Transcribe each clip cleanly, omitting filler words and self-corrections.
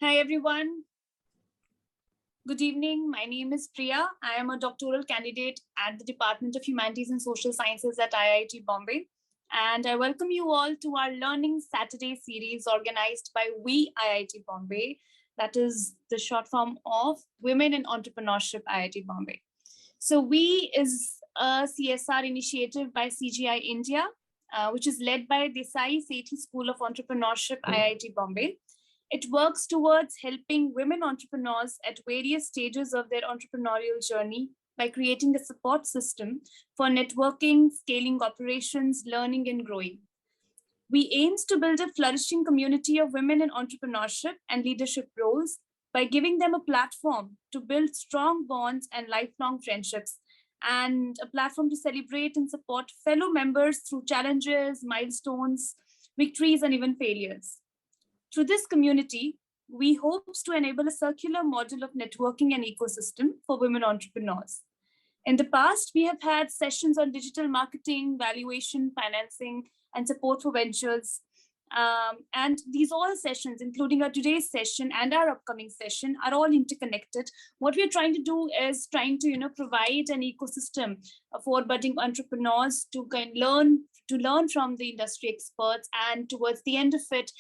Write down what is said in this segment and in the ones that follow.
Hi, everyone. Good evening. My name is Priya. I am a doctoral candidate at the Department of Humanities and Social Sciences at IIT Bombay. And I welcome you all to our Learning Saturday series organized by WiE IIT Bombay. That is the short form of Women in Entrepreneurship IIT Bombay. So WiE is a CSR initiative by CGI India, which is led by Desai Sethi School of Entrepreneurship IIT Bombay. It works towards helping women entrepreneurs at various stages of their entrepreneurial journey by creating a support system for networking, scaling operations, learning, and growing. We aim to build a flourishing community of women in entrepreneurship and leadership roles by giving them a platform to build strong bonds and lifelong friendships, and a platform to celebrate and support fellow members through challenges, milestones, victories, and even failures. Through this community, we hope to enable a circular model of networking and ecosystem for women entrepreneurs. In the past, we have had sessions on digital marketing, valuation, financing, and support for ventures. And these all sessions, including our today's session and our upcoming session, are all interconnected. What we're trying to do is trying to provide an ecosystem for budding entrepreneurs to learn from the industry experts. And towards the end of it,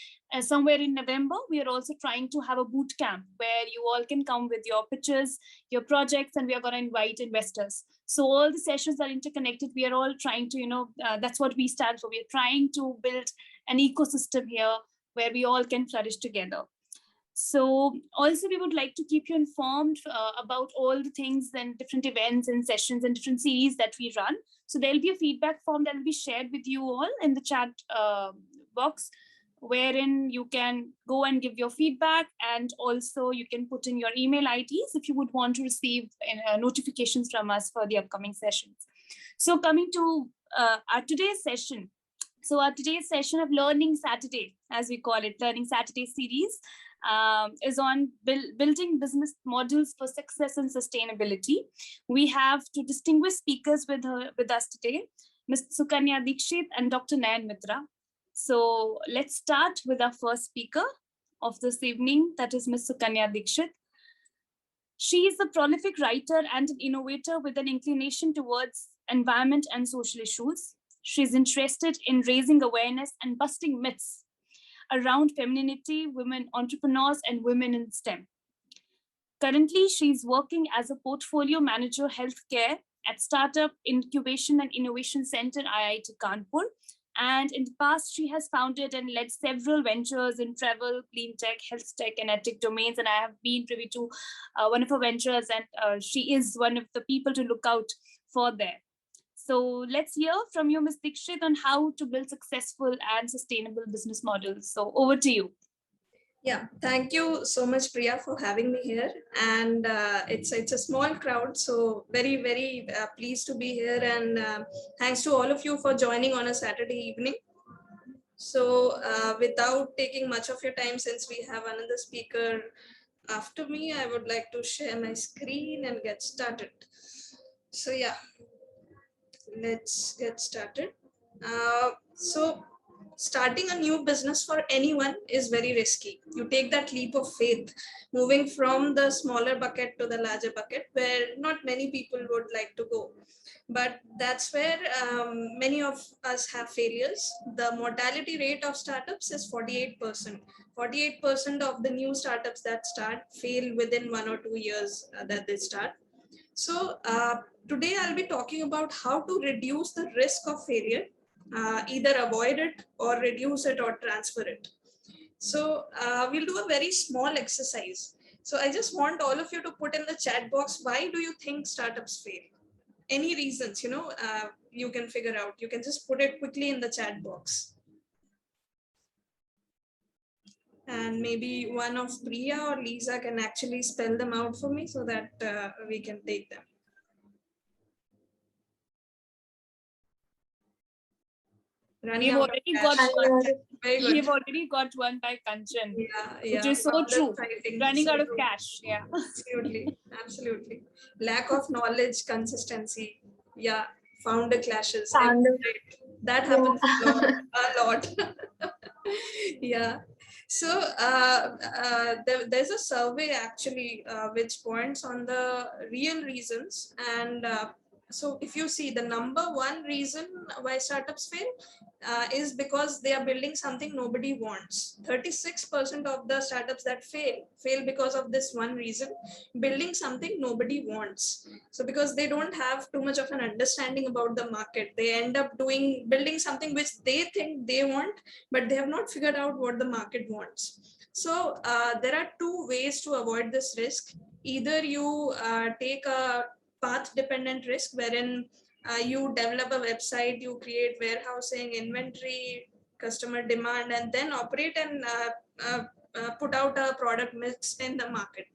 somewhere in November, we are also trying to have a boot camp where you all can come with your pitches, your projects, and we are going to invite investors. So all the sessions are interconnected. We are all trying to, that's what we stand for. We are trying to build an ecosystem here where we all can flourish together. So also we would like to keep you informed about all the things and different events and sessions and different series that we run. So there'll be a feedback form that will be shared with you all in the chat box, wherein you can go and give your feedback, and also you can put in your email IDs if you would want to receive notifications from us for the upcoming sessions. So coming to our today's session. So our today's session of Learning Saturday, as we call it, Learning Saturday series, is on building business models for success and sustainability. We have two distinguished speakers with us today, Ms. Sukanya Dikshit and Dr. Nayan Mitra. So let's start with our first speaker of this evening, that is Ms. Sukanya Dikshit. She is a prolific writer and an innovator with an inclination towards environment and social issues. She's interested in raising awareness and busting myths around femininity, women entrepreneurs, and women in STEM. Currently, she's working as a portfolio manager healthcare at Startup Incubation and Innovation Center, IIT Kanpur. And in the past, she has founded and led several ventures in travel, clean tech, health tech, and edtech domains. And I have been privy to one of her ventures, and she is one of the people to look out for there. So let's hear from you, Ms. Dikshit, on how to build successful and sustainable business models. So over to you. Yeah, thank you so much, Priya, for having me here. And it's a small crowd, so very, very pleased to be here. And thanks to all of you for joining on a Saturday evening. So without taking much of your time, since we have another speaker after me, I would like to share my screen and get started. So yeah, let's get started. So starting a new business for anyone is very risky. You take that leap of faith, moving from the smaller bucket to the larger bucket, where not many people would like to go. But that's where many of us have failures. The mortality rate of startups is 48%. 48% of the new startups that start fail within 1 or 2 years that they start. So today I'll be talking about how to reduce the risk of failure, either avoid it or reduce it or transfer it. So we'll do a very small exercise. So I just want all of you to put in the chat box, why do you think startups fail? Any reasons, you can figure out. You can just put it quickly in the chat box. And maybe one of Priya or Lisa can actually spell them out for me so that we can take them. We've already got one. We've already got one by Kanchan, which is so true. Running out of cash. Yeah. Absolutely. Absolutely. Lack of knowledge, consistency. Yeah. Founder clashes. That happens a lot. Yeah. So there's a survey actually which points on the real reasons. And so if you see, the number one reason why startups fail is because they are building something nobody wants. 36% of the startups that fail because of this one reason: building something nobody wants. So because they don't have too much of an understanding about the market, they end up building something which they think they want, but they have not figured out what the market wants. So there are two ways to avoid this risk. Either you take a path dependent risk, wherein you develop a website, you create warehousing, inventory, customer demand, and then operate and put out a product mix in the market.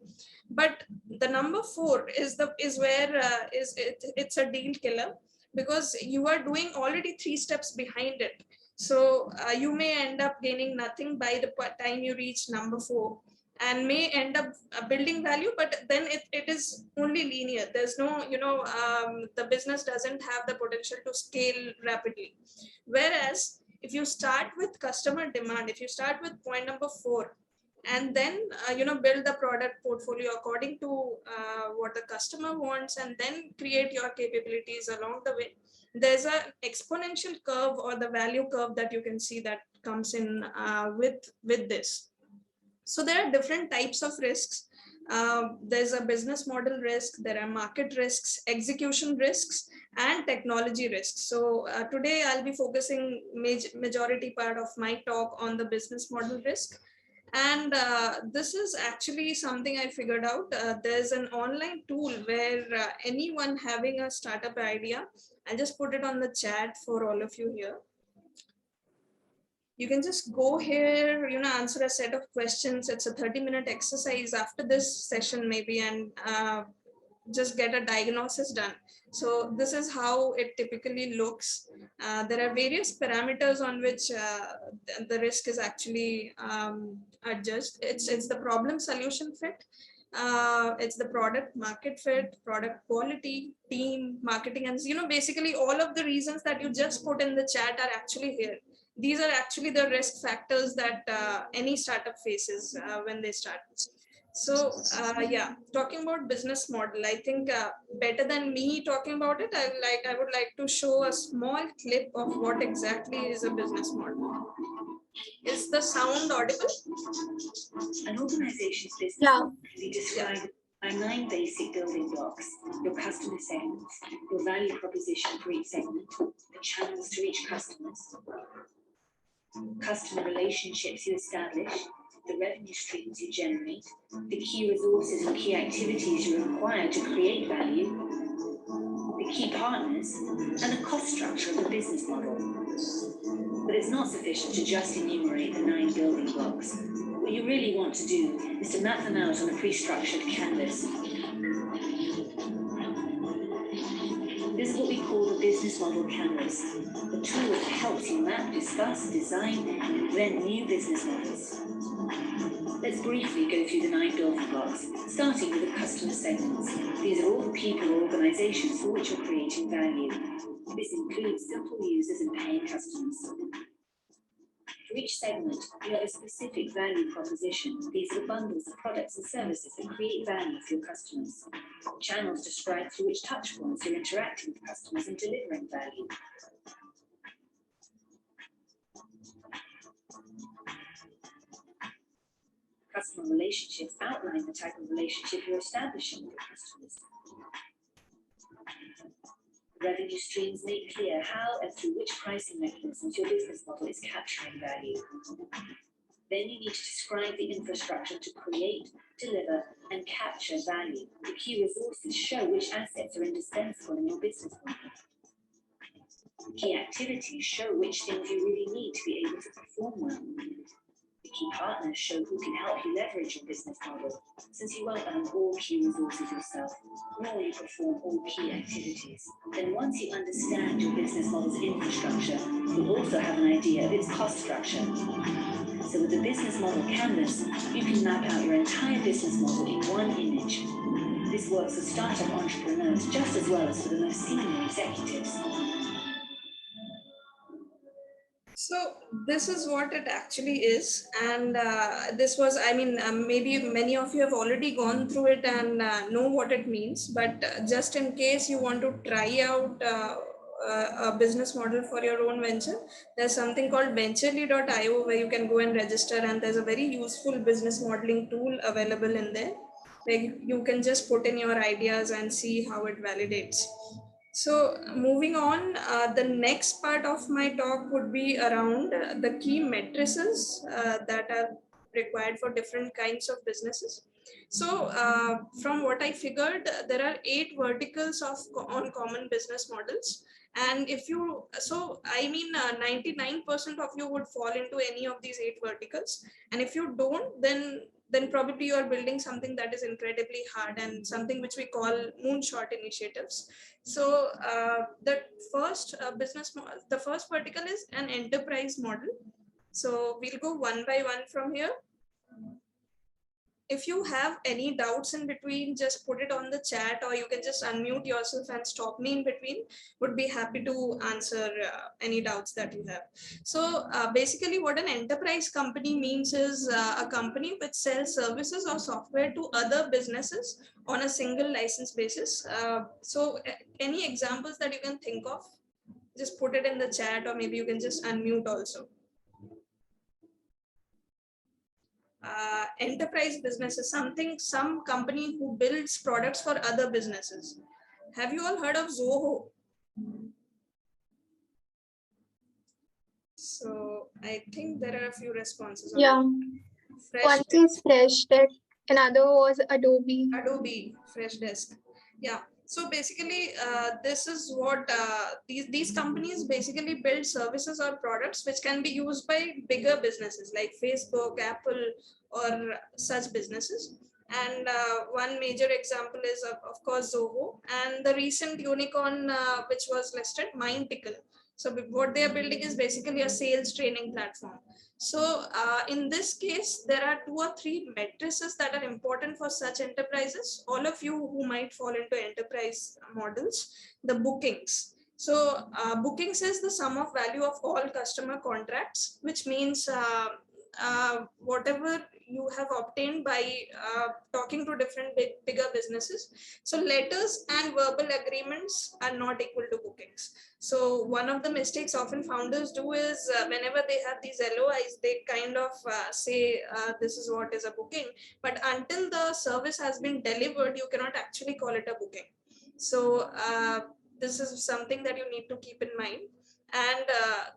But the number four is where it's a deal killer, because you are doing already three steps behind it. So you may end up gaining nothing by the time you reach number four, and may end up building value, but then it is only linear. There's no, the business doesn't have the potential to scale rapidly. Whereas if you start with customer demand, if you start with point number four, and then build the product portfolio according to what the customer wants, and then create your capabilities along the way, there's a exponential curve, or the value curve, that you can see that comes in with this. So there are different types of risks. There's a business model risk, there are market risks, execution risks, and technology risks. So today I'll be focusing majority part of my talk on the business model risk. And this is actually something I figured out. There's an online tool where anyone having a startup idea, I'll just put it on the chat for all of you here. You can just go here, answer a set of questions. It's a 30-minute exercise after this session maybe, and just get a diagnosis done. So this is how it typically looks. There are various parameters on which the risk is actually adjusted. It's the problem solution fit. It's the product market fit, product quality, team, marketing, and basically all of the reasons that you just put in the chat are actually here. These are actually the risk factors that any startup faces when they start. So yeah, talking about business model, I think better than me talking about it, I would like to show a small clip of what exactly is a business model. Is the sound audible? An organization's business model can be described by 9 basic building blocks: your customer segments, your value proposition for each segment, the channels to reach customers, customer relationships you establish, the revenue streams you generate, the key resources and key activities you require to create value, the key partners, and the cost structure of the business model. But it's not sufficient to just enumerate the 9 building blocks. What you really want to do is to map them out on a pre-structured canvas. This is what we call the business model canvas, the tool that helps you map, discuss, design, and invent new business models. Let's briefly go through the 9 building blocks, starting with the customer segments. These are all the people or organizations for which you're creating value. This includes simple users and paying customers. For each segment, you have a specific value proposition. These are the bundles of products and services that create value for your customers. Channels describe through which touchpoints you're interacting with customers and delivering value. Customer relationships outline the type of relationship you're establishing with your customers. Revenue streams make clear how and through which pricing mechanisms your business model is capturing value. Then you need to describe the infrastructure to create, deliver, and capture value. The key resources show which assets are indispensable in your business model. The key activities show which things you really need to be able to perform well. The key partners show who can help you leverage your business model, since you won't own all key resources yourself, nor will you perform all key activities. Then once you understand your business model's infrastructure, you'll also have an idea of its cost structure. So with the business model canvas, you can map out your entire business model in one image. This works for startup entrepreneurs just as well as for the most senior executives. So this is what it actually is. And this was, I mean, maybe many of you have already gone through it and know what it means. But just in case you want to try out a business model for your own venture, there's something called venturely.io where you can go and register. And there's a very useful business modeling tool available in there where you can just put in your ideas and see how it validates. So moving on, the next part of my talk would be around the key matrices that are required for different kinds of businesses. So from what I figured, there are 8 verticals on common business models. And if you, so I mean, 99% of you would fall into any of these 8 verticals. And if you don't, then probably you are building something that is incredibly hard and something which we call moonshot initiatives. So the first the first vertical is an enterprise model. So we'll go one by one from here. If you have any doubts in between, just put it on the chat, or you can just unmute yourself and stop me in between. Would be happy to answer any doubts that you have. So basically what an enterprise company means is a company which sells services or software to other businesses on a single license basis. So any examples that you can think of, just put it in the chat, or maybe you can just unmute also. Enterprise businesses, some company who builds products for other businesses. Have you all heard of Zoho? So I think there are a few responses. Yeah. One is Freshdesk, another was Adobe. Adobe Freshdesk. Yeah. So basically, this is what these companies basically build services or products which can be used by bigger businesses like Facebook, Apple, or such businesses. And one major example is, of course, Zoho, and the recent unicorn which was listed, MindPickle. So what they are building is basically a sales training platform. So in this case, there are 2 or 3 matrices that are important for such enterprises. All of you who might fall into enterprise models, the bookings. So bookings is the sum of value of all customer contracts, which means whatever you have obtained by talking to different bigger businesses. So letters and verbal agreements are not equal to bookings. So one of the mistakes often founders do is whenever they have these LOIs, they kind of say this is what is a booking, but until the service has been delivered, you cannot actually call it a booking. So this is something that you need to keep in mind. And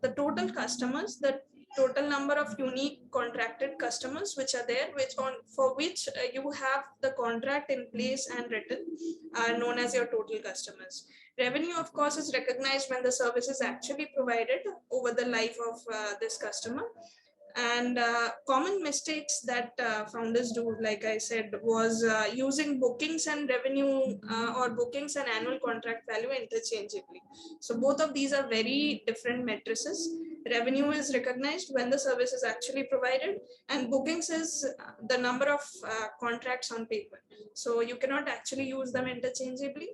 the total customers, the total number of unique contracted customers which are there, for which you have the contract in place and written, are known as your total customers. Revenue, of course, is recognized when the service is actually provided over the life of this customer. And common mistakes that founders do, like I said, was using bookings and revenue or bookings and annual contract value interchangeably. So both of these are very different matrices. Revenue is recognized when the service is actually provided, and bookings is the number of contracts on paper. So you cannot actually use them interchangeably.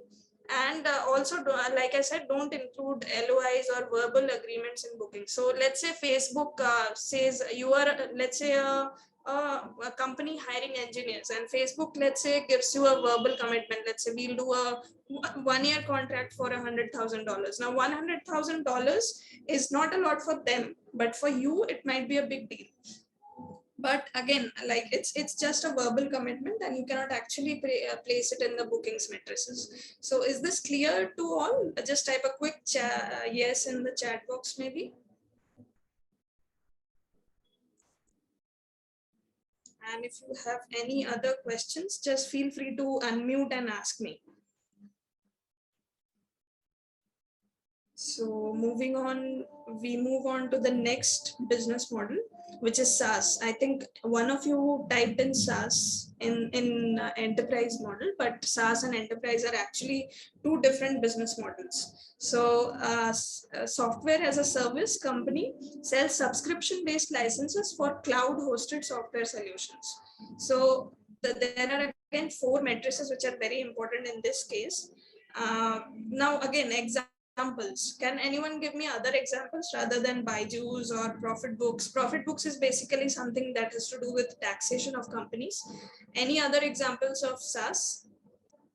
And also, like I said, don't include LOIs or verbal agreements in booking. So let's say Facebook says you are, let's say a company hiring engineers, and Facebook, let's say, gives you a verbal commitment. Let's say we'll do a 1-year contract for $100,000. Now, $100,000 is not a lot for them, but for you, it might be a big deal. But again, like it's just a verbal commitment, and you cannot actually place it in the bookings matrices. So is this clear to all? Just type a quick yes in the chat box maybe. And if you have any other questions, just feel free to unmute and ask me. So moving on, we move on to the next business model, which is SaaS. I think one of you typed in SaaS in enterprise model, but SaaS and enterprise are actually 2 different business models. So software as a service company sells subscription-based licenses for cloud-hosted software solutions. So there are again 4 matrices which are very important in this case. Now again, example examples. Can anyone give me other examples rather than Byju's or Profit Books? Profit Books is basically something that has to do with taxation of companies. Any other examples of SaaS,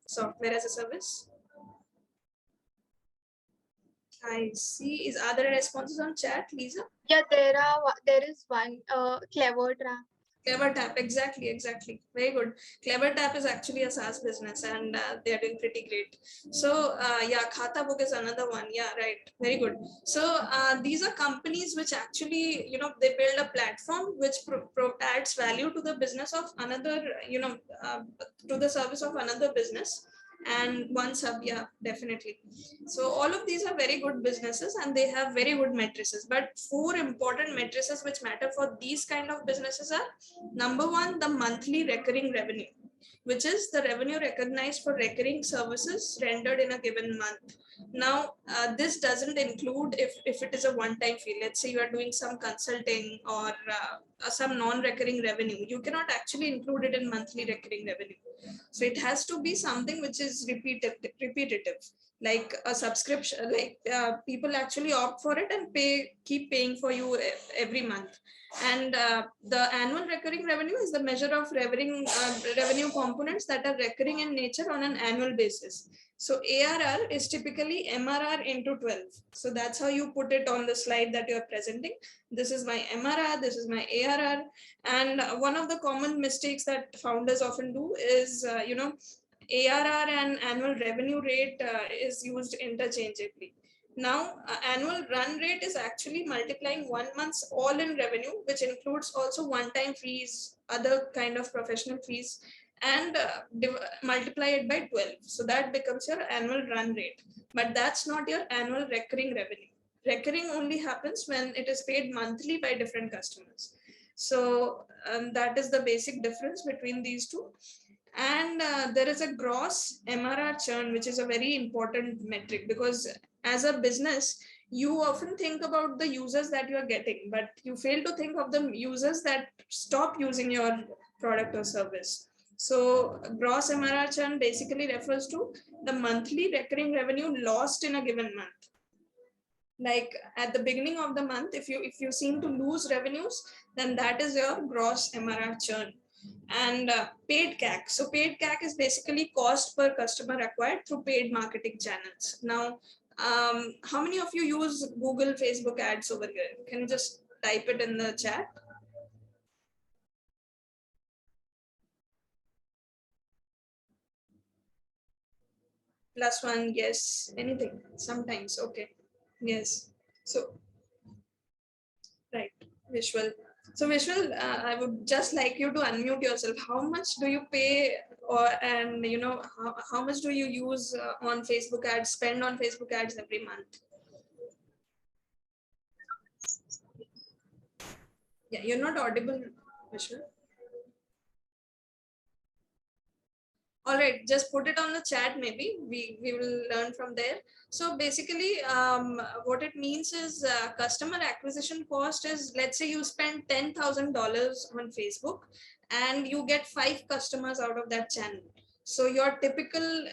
software as a service? I see. Are there responses on chat, Lisa? Yeah, there is one Clever Trap. Clever Tap, exactly. Very good. Clever Tap is actually a SaaS business, and they are doing pretty great. So yeah, Khata Book is another one. Yeah, right. Very good. So these are companies which actually, they build a platform which adds value to the business of another, to the service of another business. And one sub, yeah, definitely. So all of these are very good businesses and they have very good matrices. But 4 important matrices which matter for these kind of businesses are: number one, the monthly recurring revenue, which is the revenue recognized for recurring services rendered in a given month. Now, this doesn't include if it is a one-time fee. Let's say you are doing some consulting or some non-recurring revenue. You cannot actually include it in monthly recurring revenue. So it has to be something which is repetitive, like a subscription, like people actually opt for it and keep paying for you every month. And the annual recurring revenue is the measure of revenue components that are recurring in nature on an annual basis. So ARR is typically MRR into 12. So that's how you put it on the slide that you're presenting. This is my MRR, this is my ARR. And one of the common mistakes that founders often do is, ARR and annual revenue rate is used interchangeably. Now, annual run rate is actually multiplying 1 month's all-in revenue, which includes also one-time fees, other kind of professional fees, and multiply it by 12. So that becomes your annual run rate. But that's not your annual recurring revenue. Recurring only happens when it is paid monthly by different customers. So that is the basic difference between these two. And there is a gross MRR churn, which is a very important metric, because as a business, you often think about the users that you are getting, but you fail to think of the users that stop using your product or service. So gross MRR churn basically refers to the monthly recurring revenue lost in a given month. Like at the beginning of the month, if you seem to lose revenues, then that is your gross MRR churn. And paid CAC. So paid CAC is basically cost per customer acquired through paid marketing channels. Now, how many of you use Google, Facebook ads over here? Can you just type it in the chat? +1, yes. Anything, sometimes, okay. Yes. So, right, Vishwal. So Vishwal, I would just like you to unmute yourself. How much do you pay, and how much do you use on Facebook ads, spend on Facebook ads every month? Yeah, you're not audible, Vishwal. All right, just put it on the chat. Maybe we will learn from there. So basically, what it means is customer acquisition cost is, let's say you spend $10,000 on Facebook and you get 5 customers out of that channel. So your typical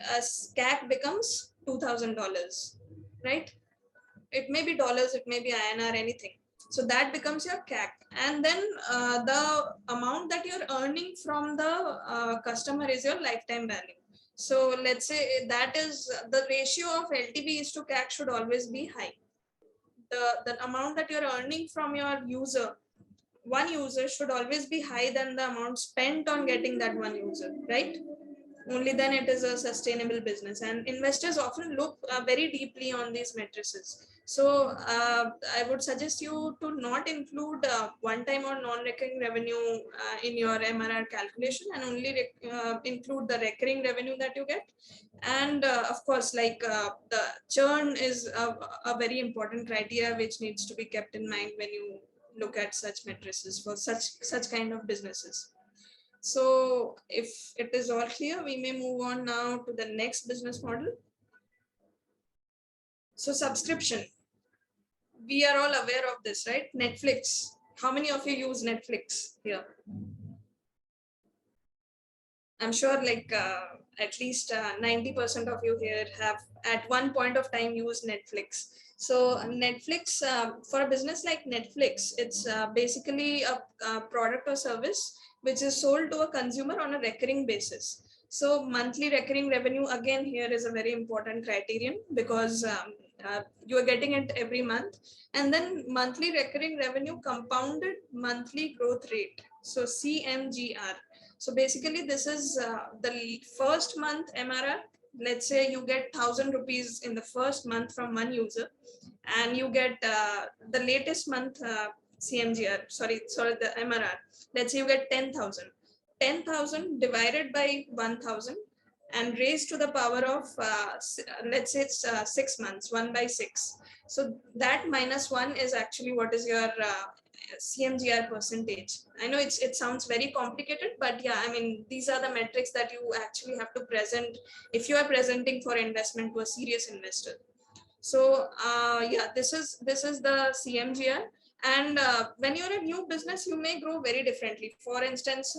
CAC becomes $2,000, right? It may be dollars, it may be INR, anything. So that becomes your CAC. And then the amount that you're earning from the customer is your lifetime value. So let's say that is the ratio of LTV is to CAC should always be high. The amount that you're earning from your user, one user, should always be higher than the amount spent on getting that one user, right? Only then it is a sustainable business. And investors often look very deeply on these matrices. So I would suggest you to not include one-time or non-recurring revenue in your MRR calculation, and only include the recurring revenue that you get. And of course, like the churn is a very important criteria which needs to be kept in mind when you look at such matrices for such kind of businesses. So if it is all clear, we may move on now to the next business model. So subscription. We are all aware of this, right? Netflix. How many of you use Netflix here? I'm sure like at least 90% of you here have at one point of time used Netflix. So Netflix, for a business like Netflix, it's basically a product or service which is sold to a consumer on a recurring basis. So monthly recurring revenue, again, here is a very important criterion, because you are getting it every month. And then monthly recurring revenue compounded monthly growth rate, so CMGR. So basically this is the first month MRR. Let's say you get 1,000 rupees in the first month from one user, and you get the latest month CMGR, the MRR. Let's say you get 10,000. 10,000 divided by 1,000 and raised to the power of, let's say it's 6 months, 1 by 6. So that -1 is actually what is your CMGR percentage. I know it sounds very complicated, but yeah, I mean, these are the metrics that you actually have to present if you are presenting for investment to a serious investor. So yeah, this is the CMGR. And when you're a new business, you may grow very differently. For instance,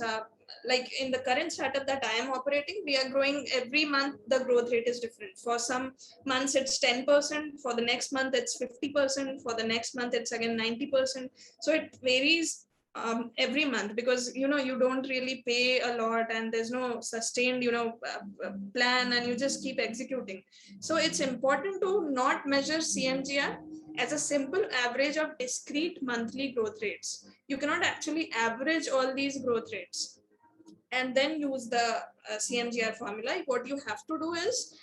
like in the current startup that I am operating, we are growing every month. The growth rate is different. For some months it's 10%, for the next month it's 50%, for the next month it's again 90%. So it varies every month, because you don't really pay a lot, and there's no sustained plan, and you just keep executing. So it's important to not measure CMGR as a simple average of discrete monthly growth rates. You cannot actually average all these growth rates and then use the CMGR formula. What you have to do is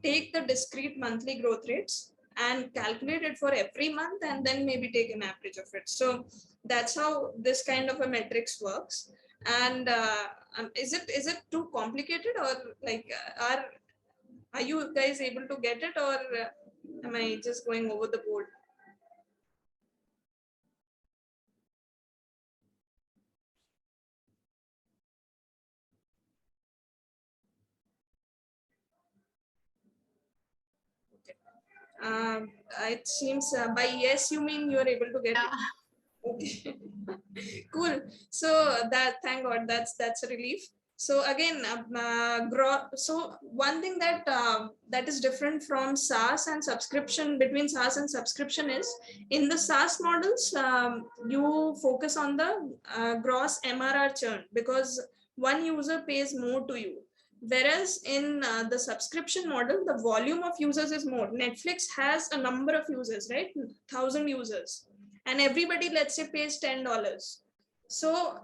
take the discrete monthly growth rates and calculate it for every month, and then maybe take an average of it. So that's how this kind of a metrics works. And is it too complicated, or like are you guys able to get it, or am I just going over the board? It seems by yes you mean you're able to get it. Okay. Cool. So thank God, that's a relief. So again, so one thing that that is different from SaaS and subscription, between SaaS and subscription, is in the SaaS models, you focus on the gross MRR churn, because one user pays more to you. Whereas in the subscription model, the volume of users is more. Netflix has a number of users, right? 1,000 users, and everybody, let's say, pays $10. So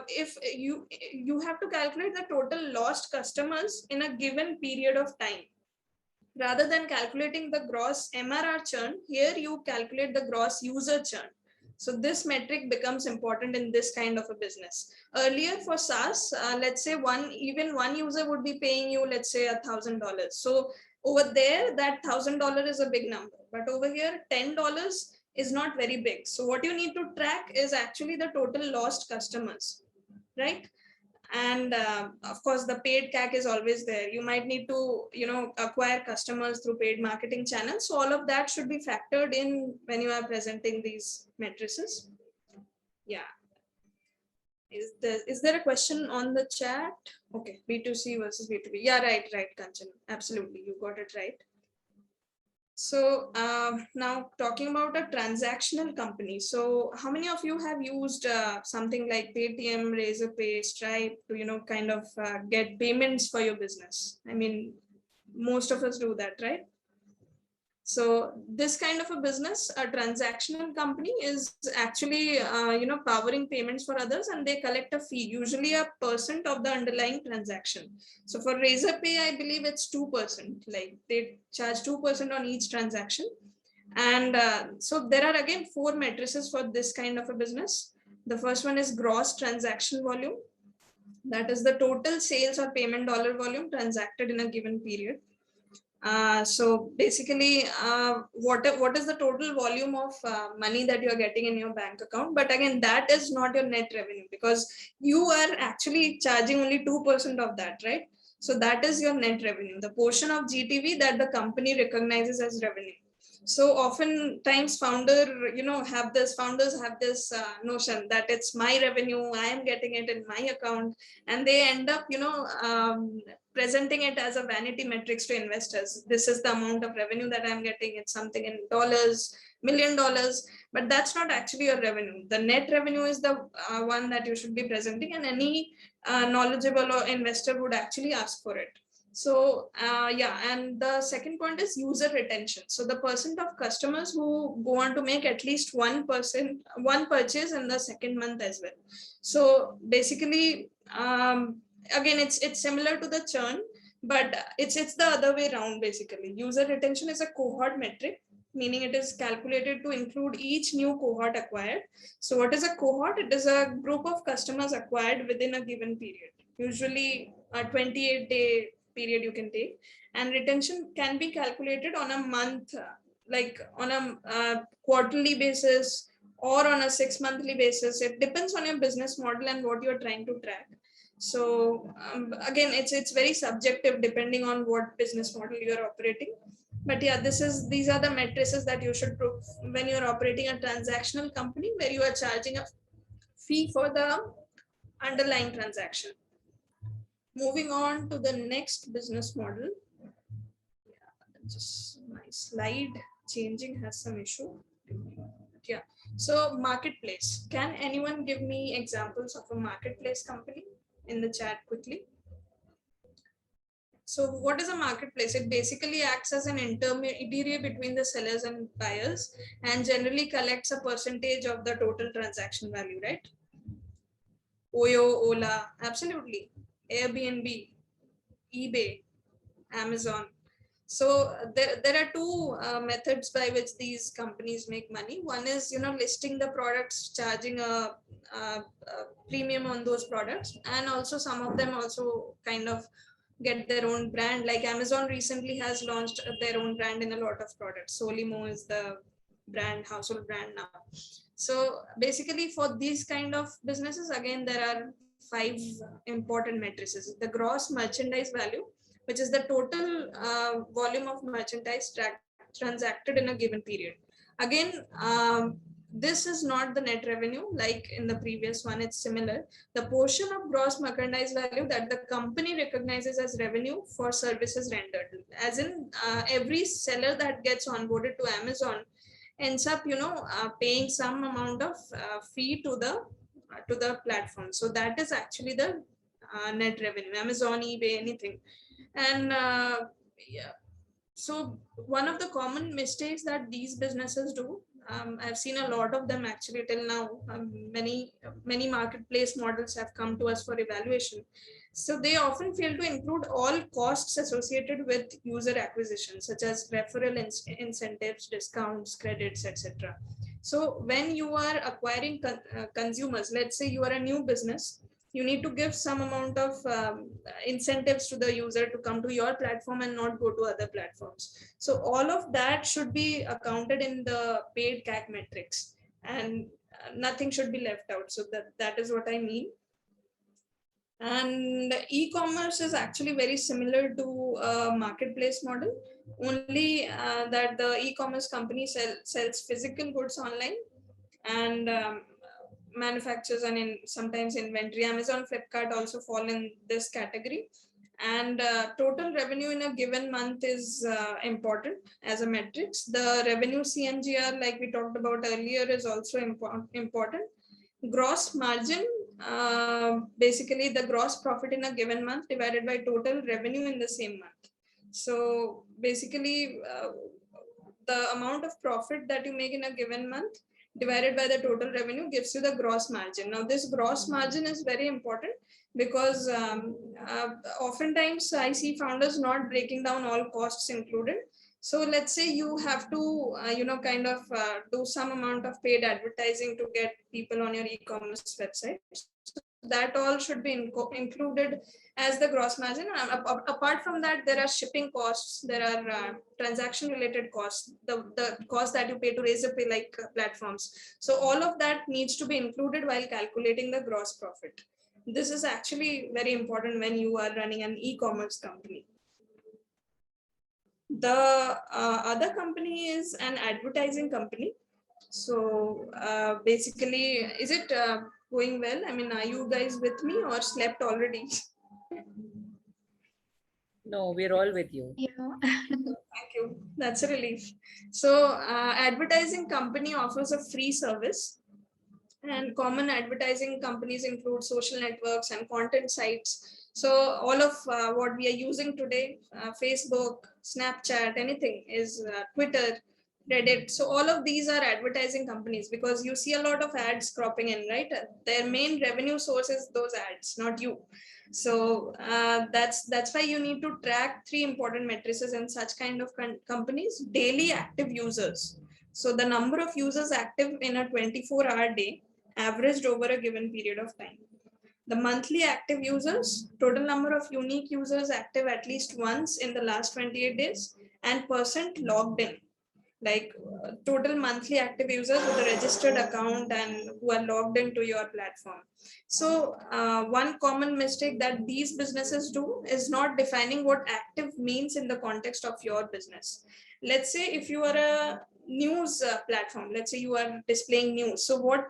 if you have to calculate the total lost customers in a given period of time, rather than calculating the gross MRR churn. Here you calculate the gross user churn. So this metric becomes important in this kind of a business. Earlier for SaaS, let's say one user would be paying you, let's say, $1,000. So over there, that $1,000 is a big number, but over here, $10 is not very big. So what you need to track is actually the total lost customers, right? And of course the paid CAC is always there. You might need to acquire customers through paid marketing channels. So all of that should be factored in when you are presenting these matrices. Yeah. Is there a question on the chat? Okay, B2C versus B2B. Yeah, right, Kanchan, absolutely, you got it right. So now talking about a transactional company. So how many of you have used something like Paytm, Razorpay, Stripe to, kind of get payments for your business? I mean, most of us do that, right? So this kind of a business, a transactional company, is actually, powering payments for others, and they collect a fee, usually a % of the underlying transaction. So for Razorpay, I believe it's 2%, like they charge 2% on each transaction. And so there are again 4 matrices for this kind of a business. The first one is gross transaction volume. That is the total sales or payment dollar volume transacted in a given period. So basically, what is the total volume of money that you are getting in your bank account? But again, that is not your net revenue, because you are actually charging only 2% of that, right? So that is your net revenue, the portion of GTV that the company recognizes as revenue. So oftentimes founders have this notion that it's my revenue, I am getting it in my account, and they end up presenting it as a vanity metrics to investors. This is the amount of revenue that I'm getting, it's something in dollars, $1 million, but that's not actually your revenue. The net revenue is the one that you should be presenting, and any knowledgeable or investor would actually ask for it. So and the second point is user retention. So the percent of customers who go on to make at least one purchase in the second month as well. So basically, again, it's similar to the churn, but it's the other way around. Basically, user retention is a cohort metric, meaning it is calculated to include each new cohort acquired. So what is a cohort? It is a group of customers acquired within a given period, usually a 28-day period you can take, and retention can be calculated on a month, like on a quarterly basis or on a 6-monthly basis. It depends on your business model and what you're trying to track. So again, it's very subjective depending on what business model you're operating. But yeah, these are the matrices that you should prove when you're operating a transactional company where you are charging a fee for the underlying transaction. Moving on to the next business model. Just my slide changing has some issue. Yeah. So marketplace. Can anyone give me examples of a marketplace company in the chat quickly? So what is a marketplace? It basically acts as an intermediary between the sellers and buyers, and generally collects a percentage of the total transaction value, right? Oyo, Ola, absolutely. Airbnb, eBay, Amazon. So there are two methods by which these companies make money. One is, listing the products, charging a premium on those products, and also some of them also kind of get their own brand. Like Amazon recently has launched their own brand in a lot of products. Solimo is the brand, household brand now. So basically for these kind of businesses, again, there are 5 important matrices. The gross merchandise value, which is the total volume of merchandise transacted in a given period. Again, this is not the net revenue like in the previous one. It's similar. The portion of gross merchandise value that the company recognizes as revenue for services rendered, as in every seller that gets onboarded to Amazon ends up paying some amount of fee to the platform. So that is actually the net revenue. Amazon, eBay, anything. And yeah, so one of the common mistakes that these businesses do, I've seen a lot of them actually till now. Many marketplace models have come to us for evaluation. So they often fail to include all costs associated with user acquisition, such as referral incentives, discounts, credits, etc. So when you are acquiring consumers, let's say you are a new business, you need to give some amount of incentives to the user to come to your platform and not go to other platforms. So all of that should be accounted in the paid CAC metrics, and nothing should be left out. So that is what I mean. And e-commerce is actually very similar to a marketplace model, only that the e-commerce company sells physical goods online and manufactures and sometimes inventory. Amazon, Flipkart also fall in this category. And total revenue in a given month is important as a metrics. The revenue CMGR, like we talked about earlier, is also important. Gross margin, basically the gross profit in a given month divided by total revenue in the same month. So basically the amount of profit that you make in a given month divided by the total revenue gives you the gross margin. Now this gross margin is very important because oftentimes I see founders not breaking down all costs included. So let's say you have to, do some amount of paid advertising to get people on your e-commerce website. So that all should be included as the gross margin. Apart from that, there are shipping costs, there are transaction related costs, the cost that you pay to Razorpay like platforms. So all of that needs to be included while calculating the gross profit. This is actually very important when you are running an e-commerce company. The other company is an advertising company. So basically, is it going well? I mean, are you guys with me or slept already? No, we're all with you. Yeah. Thank you. That's a relief. So advertising company offers a free service, and common advertising companies include social networks and content sites. So all of what we are using today, Facebook, Snapchat, anything is Twitter, Reddit. So all of these are advertising companies because you see a lot of ads cropping in, right? Their main revenue source is those ads, not you. So that's why you need to track three important matrices in such kind of companies: daily active users. So the number of users active in a 24-hour day averaged over a given period of time. The monthly active users, total number of unique users active at least once in the last 28 days, and percent logged in, like total monthly active users with a registered account and who are logged into your platform. So one common mistake that these businesses do is not defining what active means in the context of your business. Let's say if you are a news platform, let's say you are displaying news, so what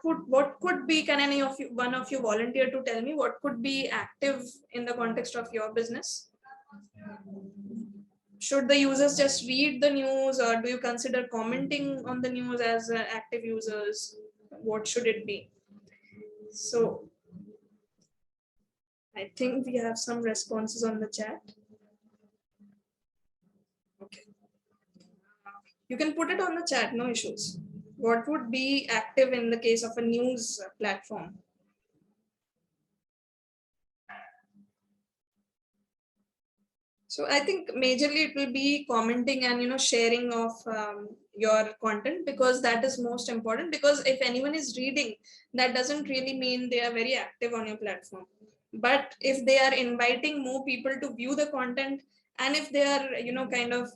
could be, can any of you, one of you volunteer to tell me what could be active in the context of your business? Should the users just read the news, or do you consider commenting on the news as active users? What should it be? So I think we have some responses on the chat. Okay, you can put it on the chat, no issues. What would be active in the case of a news platform? So I think majorly it will be commenting and sharing of your content, because that is most important. Because if anyone is reading, that doesn't really mean they are very active on your platform. But if they are inviting more people to view the content, and if they are kind of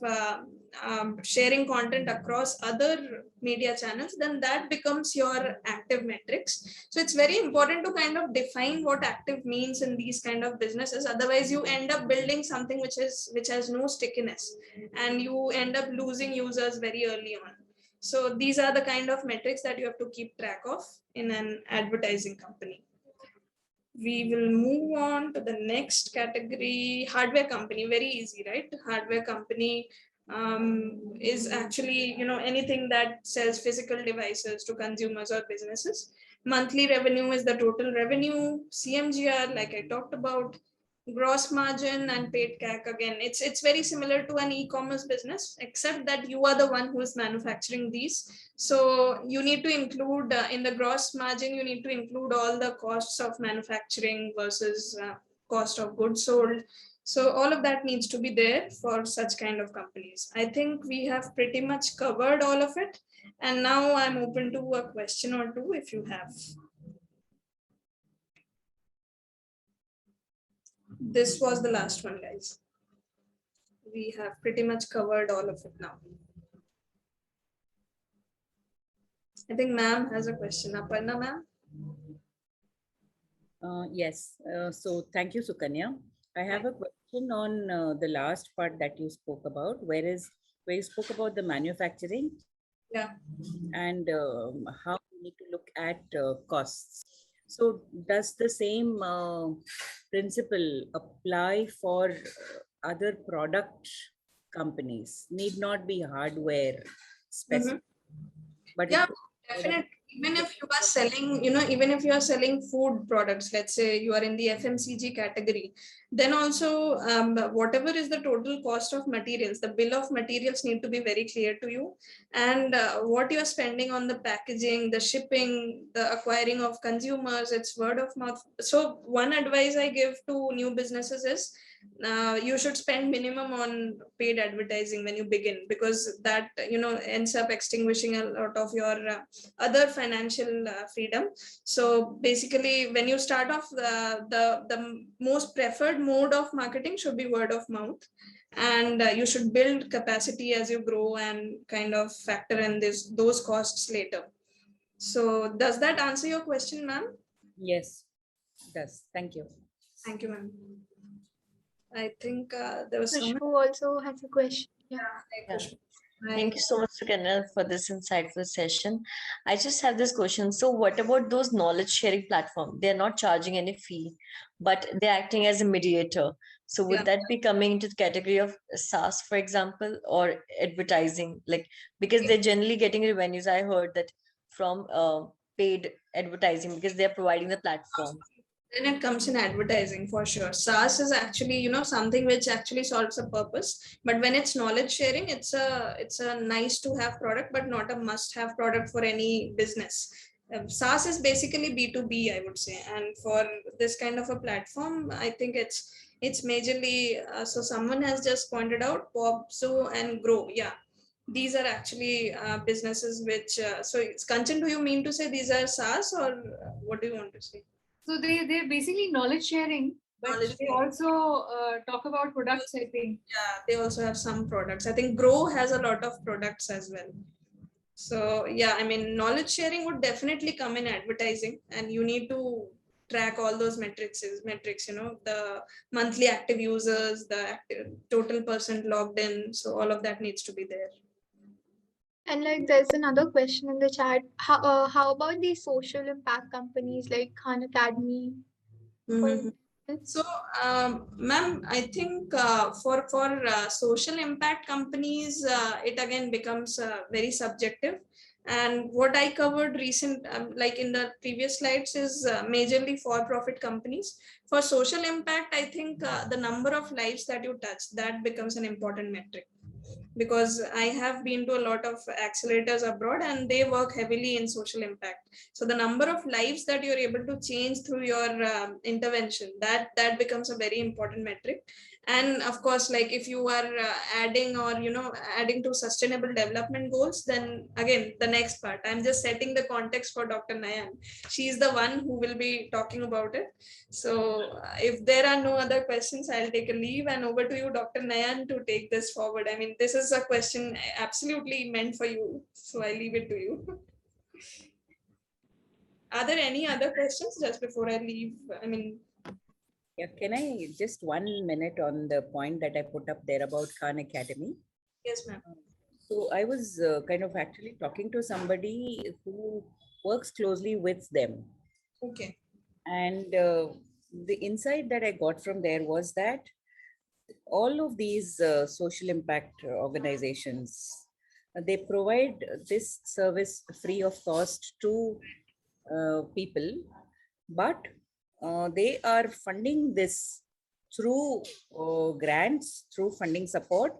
sharing content across other media channels, then that becomes your active metrics. So it's very important to kind of define what active means in these kind of businesses. Otherwise you end up building something which has no stickiness, and you end up losing users very early on. So these are the kind of metrics that you have to keep track of in an advertising company. We will move on to the next category. Hardware company, very easy, right? Hardware company is actually anything that sells physical devices to consumers or businesses. Monthly revenue is the total revenue. CMGR, like I talked about. Gross margin and paid CAC, again it's very similar to an e-commerce business, except that you are the one who is manufacturing these. So you need to include in the gross margin, you need to include all the costs of manufacturing versus cost of goods sold. So all of that needs to be there for such kind of companies. I think we have pretty much covered all of it, and now I'm open to a question or two if you have. This was the last one, guys. We have pretty much covered all of it now. I think ma'am has a question. Aparna ma'am? Yes. So thank you, Sukanya. I have a question on the last part that you spoke about, where you spoke about the manufacturing. Yeah. And how we need to look at costs. So does the same principle apply for other product companies? Need not be hardware specific, but yeah, definitely. Even if you are selling, even if you are selling food products, let's say you are in the FMCG category, then also whatever is the total cost of materials, the bill of materials need to be very clear to you. And what you are spending on the packaging, the shipping, the acquiring of consumers, it's word of mouth. So one advice I give to new businesses is you should spend minimum on paid advertising when you begin, because that ends up extinguishing a lot of your other financial freedom. So basically when you start off, the most preferred mode of marketing should be word of mouth, and you should build capacity as you grow and kind of factor in those costs later. So does that answer your question, ma'am? Yes, it does. Thank you. Thank you, ma'am. I think there was Khushbu someone. also has a question. Yeah. Yeah. Thank you so much, Sukanya, for this insightful session. I just have this question. So what about those knowledge sharing platforms? They're not charging any fee, but they're acting as a mediator. So would that be coming into the category of SaaS, for example, or advertising? Like, because they're generally getting revenues, I heard that from paid advertising because they're providing the platform. Then it comes in advertising for sure. SaaS is actually, something which actually solves a purpose. But when it's knowledge sharing, it's a nice to have product, but not a must have product for any business. SaaS is basically B2B, I would say. And for this kind of a platform, I think it's majorly, so someone has just pointed out Popzo and Grow. Yeah. These are actually businesses which, so Kanchan, do you mean to say these are SaaS, or what do you want to say? So they're basically knowledge sharing, but Knowledge they sharing. also talk about products, I think. Yeah, they also have some products. I think Grow has a lot of products as well. So yeah, I mean, knowledge sharing would definitely come in advertising, and you need to track all those metrics, the monthly active users, the total percent logged in. So all of that needs to be there. And like there's another question in the chat. How about these social impact companies like Khan Academy? Mm-hmm. So, ma'am, I think for social impact companies, it again becomes very subjective. And what I covered like in the previous slides, is majorly for-profit companies. For social impact, I think the number of lives that you touch, that becomes an important metric. Because I have been to a lot of accelerators abroad, and they work heavily in social impact. So the number of lives that you're able to change through your intervention, that becomes a very important metric. And of course, like if you are adding to sustainable development goals, then again, the next part, I'm just setting the context for Dr. Nayan. She's the one who will be talking about it. So if there are no other questions, I'll take a leave, and over to you, Dr. Nayan, to take this forward. I mean, this is a question absolutely meant for you, so I leave it to you. Are there any other questions just before I leave? I mean, yeah, can I just 1 minute on the point that I put up there about Khan Academy? Yes, ma'am. So I was kind of actually talking to somebody who works closely with them. Okay. And the insight that I got from there was that all of these social impact organizations, they provide this service free of cost to people, but they are funding this through grants, through funding support,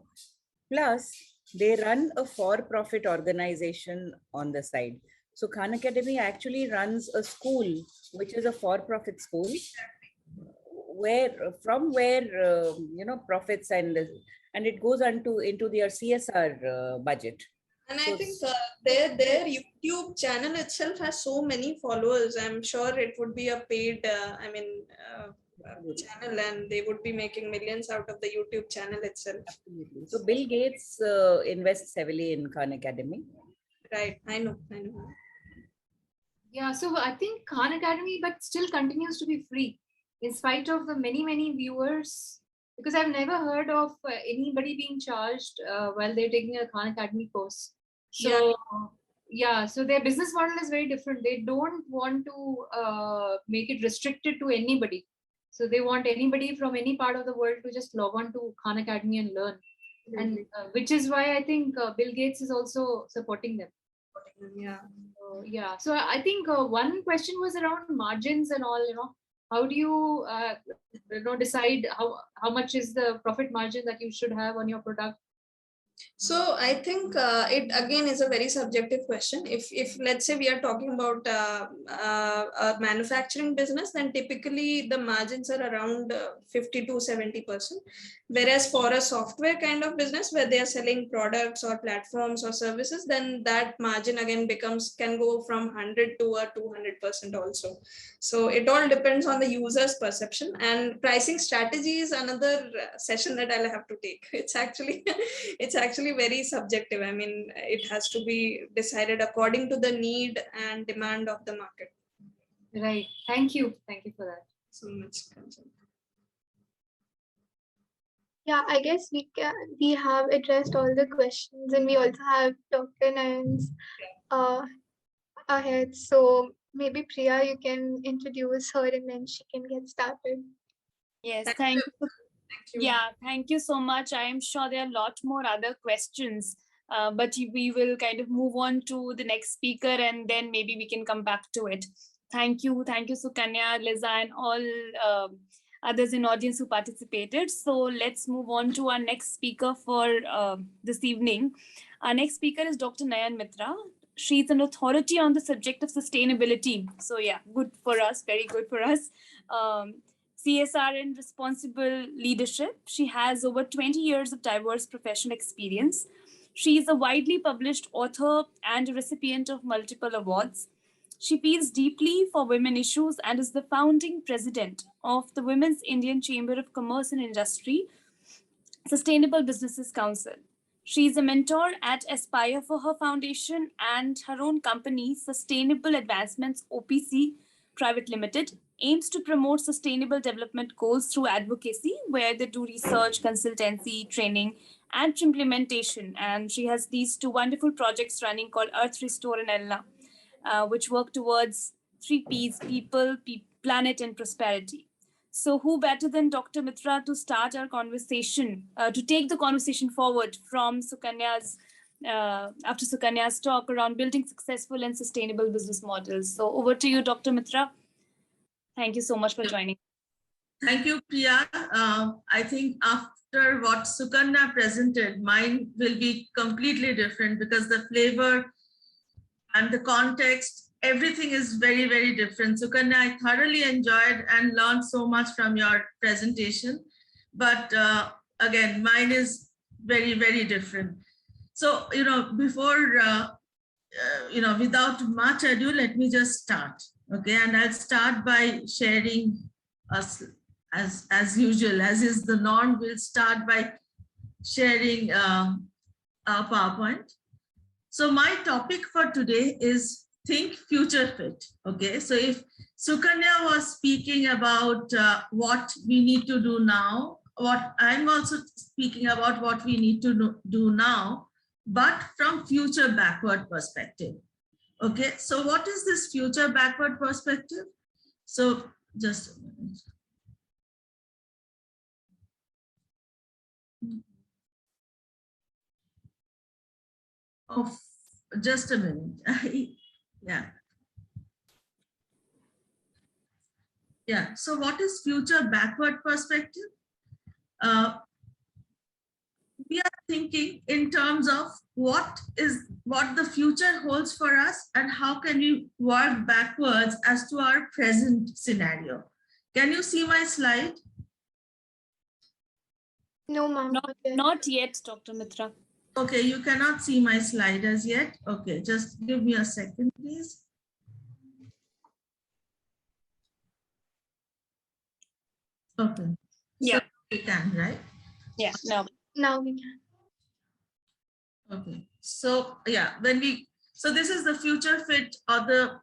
plus they run a for-profit organization on the side. So Khan Academy actually runs a school, which is a for-profit school, where profits and it goes into their CSR budget. And So I think their YouTube channel itself has so many followers. I'm sure it would be a paid, channel, and they would be making millions out of the YouTube channel itself. Absolutely. So Bill Gates invests heavily in Khan Academy. Right. I know. Yeah, so I think Khan Academy, but still continues to be free in spite of the many viewers, because I've never heard of anybody being charged while they're taking a Khan Academy course. So yeah, so their business model is very different. They don't want to make it restricted to anybody. So they want anybody from any part of the world to just log on to Khan Academy and learn. Mm-hmm. And which is why I think Bill Gates is also supporting them. Yeah. Yeah. So I think one question was around margins and all, how do you, decide how much is the profit margin that you should have on your product? So I think it again is a very subjective question. If let's say we are talking about a manufacturing business, then typically the margins are around 50 to 70%. Whereas for a software kind of business where they are selling products or platforms or services, then that margin again can go from 100 to a 200% also. So it all depends on the user's perception, and pricing strategy is another session that I'll have to take. It's actually very subjective. I mean, it has to be decided according to the need and demand of the market. Right. Thank you for that. So much. Yeah, I guess we have addressed all the questions, and we also have Dr. Nayan's uh, ahead. So maybe Priya, you can introduce her and then she can get started. Yes, Thank thank you. you. Thank you. Yeah, thank you so much. I am sure there are a lot more other questions, but we will kind of move on to the next speaker and then maybe we can come back to it. Thank you, Sukanya, Liza, and all others in audience who participated. So let's move on to our next speaker for this evening. Our next speaker is Dr. Nayan Mitra. She's an authority on the subject of sustainability. So yeah, good for us, very good for us. CSR and responsible leadership. She has over 20 years of diverse professional experience. She is a widely published author and a recipient of multiple awards. She feels deeply for women issues and is the founding president of the Women's Indian Chamber of Commerce and Industry Sustainable Businesses Council. She is a mentor at Aspire for her foundation and her own company, Sustainable Advancements OPC Private Limited, aims to promote sustainable development goals through advocacy, where they do research, consultancy, training, and implementation. And she has these two wonderful projects running called Earth Restore and Elna, which work towards 3 Ps: people, planet, and prosperity. So, who better than Dr. Mitra to start our conversation, to take the conversation forward from Sukanya's, after Sukanya's talk around building successful and sustainable business models. So, over to you, Dr. Mitra. Thank you so much for joining. Thank you, Priya. I think after what Sukanya presented, mine will be completely different because the flavor and the context, everything is very, very different. Sukanya, I thoroughly enjoyed and learned so much from your presentation. But again, mine is very, very different. So, before, without much ado, let me just start. Okay, and I'll start by sharing us as usual, as is the norm. We'll start by sharing our PowerPoint. So my topic for today is think future fit. Okay, so if Sukanya was speaking about what we need to do now, what I'm also speaking about what we need to do now, but from future backward perspective. Okay, so what is this future backward perspective? So just a minute. Oh, just a minute. Yeah. So what is future backward perspective? We are thinking in terms of what the future holds for us and how can we work backwards as to our present scenario. Can you see my slide? No, ma'am. Not yet, Dr. Mitra. Okay, you cannot see my slide as yet. Okay, just give me a second, please. Okay. Yeah. So we can, right? Yeah, no. Now we can. Okay. So yeah, so this is the future fit, or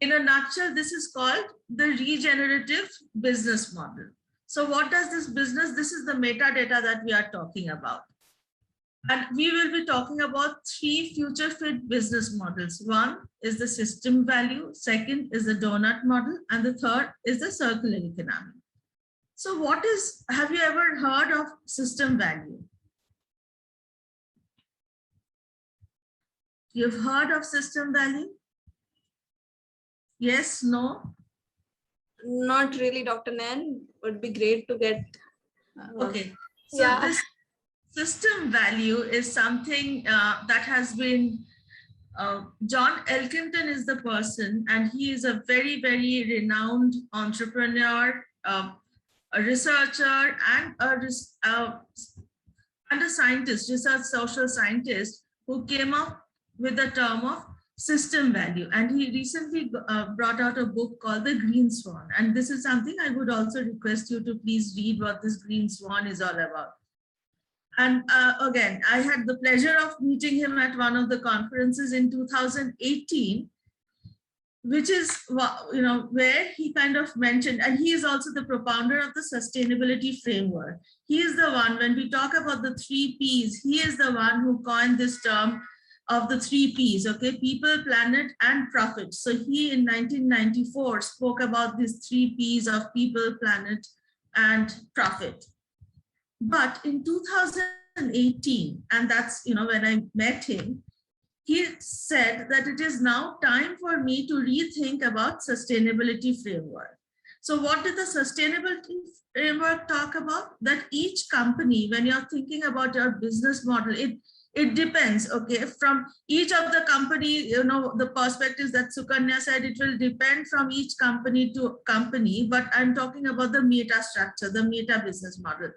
in a nutshell, this is called the regenerative business model. So what does this business? This is the metadata that we are talking about. And we will be talking about 3 future fit business models. One is the system value, second is the donut model, and the third is the circular economy. So have you ever heard of system value? You've heard of system value? Yes, no? Not really, Dr. Nayan. Would be great to get. Okay. So Yeah. this system value is something that has been, John Elkington is the person, and he is a very, very renowned entrepreneur, a researcher, and a scientist, research social scientist, who came up with the term of system value. And he recently brought out a book called The Green Swan. And this is something I would also request you to please read what this Green Swan is all about. And again, I had the pleasure of meeting him at one of the conferences in 2018. which is where he kind of mentioned, and he is also the propounder of the sustainability framework. He is the one, when we talk about the 3 Ps, he is the one who coined this term of the 3 Ps, okay, people, planet, and profit. So he in 1994 spoke about these 3 Ps of people, planet, and profit. But in 2018, and that's when I met him, he said that it is now time for me to rethink about sustainability framework. So what did the sustainability framework talk about? That each company, when you're thinking about your business model, it depends, okay, from each of the company, the perspectives that Sukanya said, it will depend from each company to company, but I'm talking about the meta structure, the meta business model.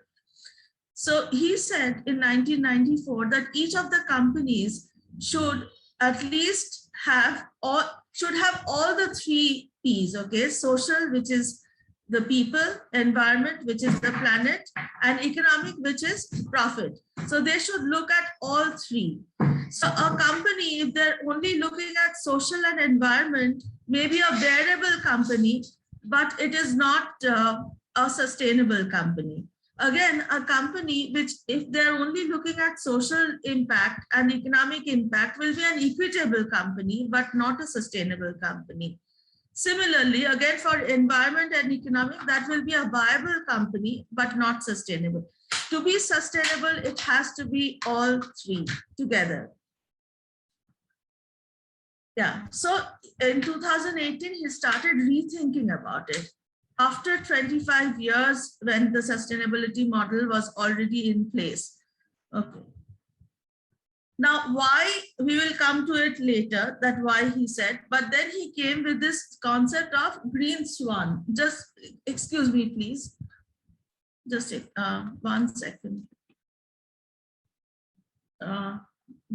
So he said in 1994 that each of the companies should at least have all the 3 Ps, okay, social, which is the people, environment, which is the planet, and economic, which is profit. So they should look at all 3. So a company, if they're only looking at social and environment, may be a variable company, but it is not a sustainable company. Again, a company which, if they're only looking at social impact and economic impact, will be an equitable company, but not a sustainable company. Similarly, again, for environment and economic, that will be a viable company, but not sustainable. To be sustainable, it has to be all 3 together. Yeah, so in 2018, he started rethinking about it. After 25 years, when the sustainability model was already in place. Okay. Now, why, we will come to it later, that why he said, but then he came with this concept of green swan. Just, excuse me, please. Just 1 second.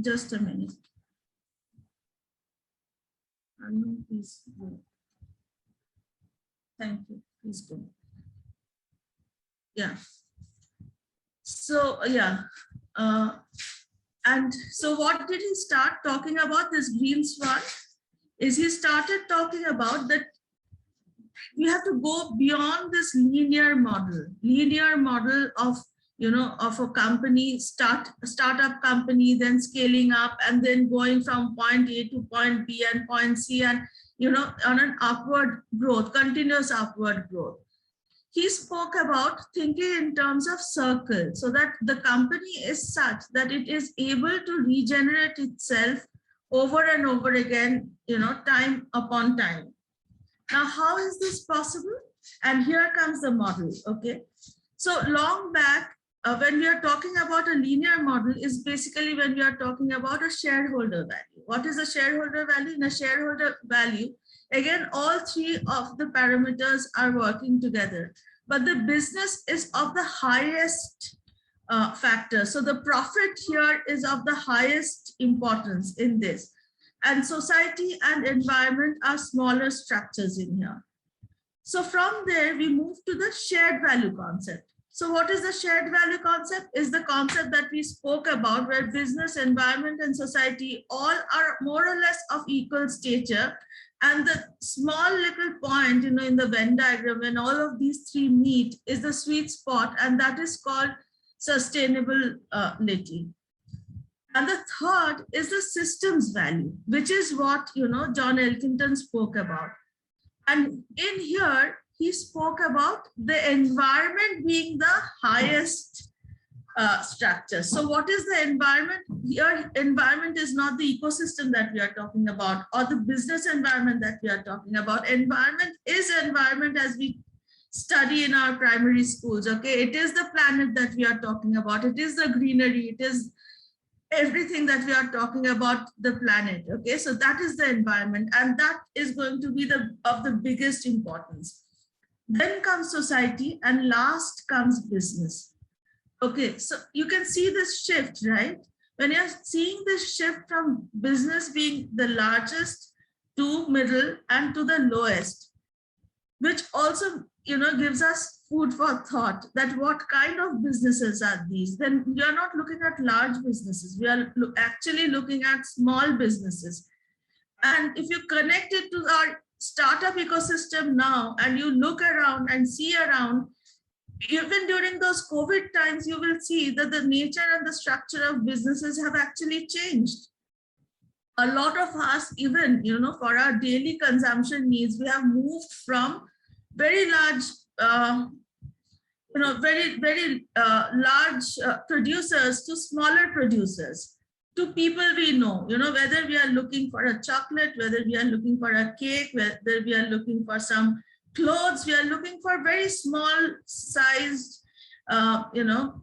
Just a minute. Please go. Thank you. Please go. Yeah. So, yeah. And so what did he start talking about, this green swan? Is he started talking about that we have to go beyond this linear model of, of a company, startup company, then scaling up, and then going from point A to point B and point C, and, on an upward growth, continuous upward growth. He spoke about thinking in terms of circle, so that the company is such that it is able to regenerate itself over and over again, time upon time. Now, how is this possible? And here comes the model, okay? So long back, when we are talking about a linear model, is basically when we are talking about a shareholder value. What is a shareholder value? In a shareholder value, again, all 3 of the parameters are working together, but the business is of the highest factor. So the profit here is of the highest importance in this. And society and environment are smaller structures in here. So from there, we move to the shared value concept. So what is the shared value concept? Is the concept that we spoke about, where business, environment, and society all are more or less of equal stature. And the small little point, in the Venn diagram, when all of these 3 meet, is the sweet spot, and that is called sustainability. And the third is the systems value, which is what, John Elkington spoke about. And in here, he spoke about the environment being the highest structure. So what is the environment? Here, environment is not the ecosystem that we are talking about, or the business environment that we are talking about. Environment is environment as we study in our primary schools, okay? It is the planet that we are talking about. It is the greenery. It is everything that we are talking about, the planet, okay? So that is the environment, and that is going to be of the biggest importance. Then comes society, and last comes business. Okay, so you can see this shift, right? When you're seeing this shift from business being the largest to middle and to the lowest, which also, gives us food for thought, that what kind of businesses are these? Then we are not looking at large businesses. We are actually looking at small businesses. And if you connect it to our startup ecosystem now, and you look around and see around, even during those COVID times, you will see that the nature and the structure of businesses have actually changed. A lot of us, even, for our daily consumption needs, we have moved from very large, very large producers to smaller producers, to people we know, whether we are looking for a chocolate, whether we are looking for a cake, whether we are looking for some clothes, we are looking for very small sized,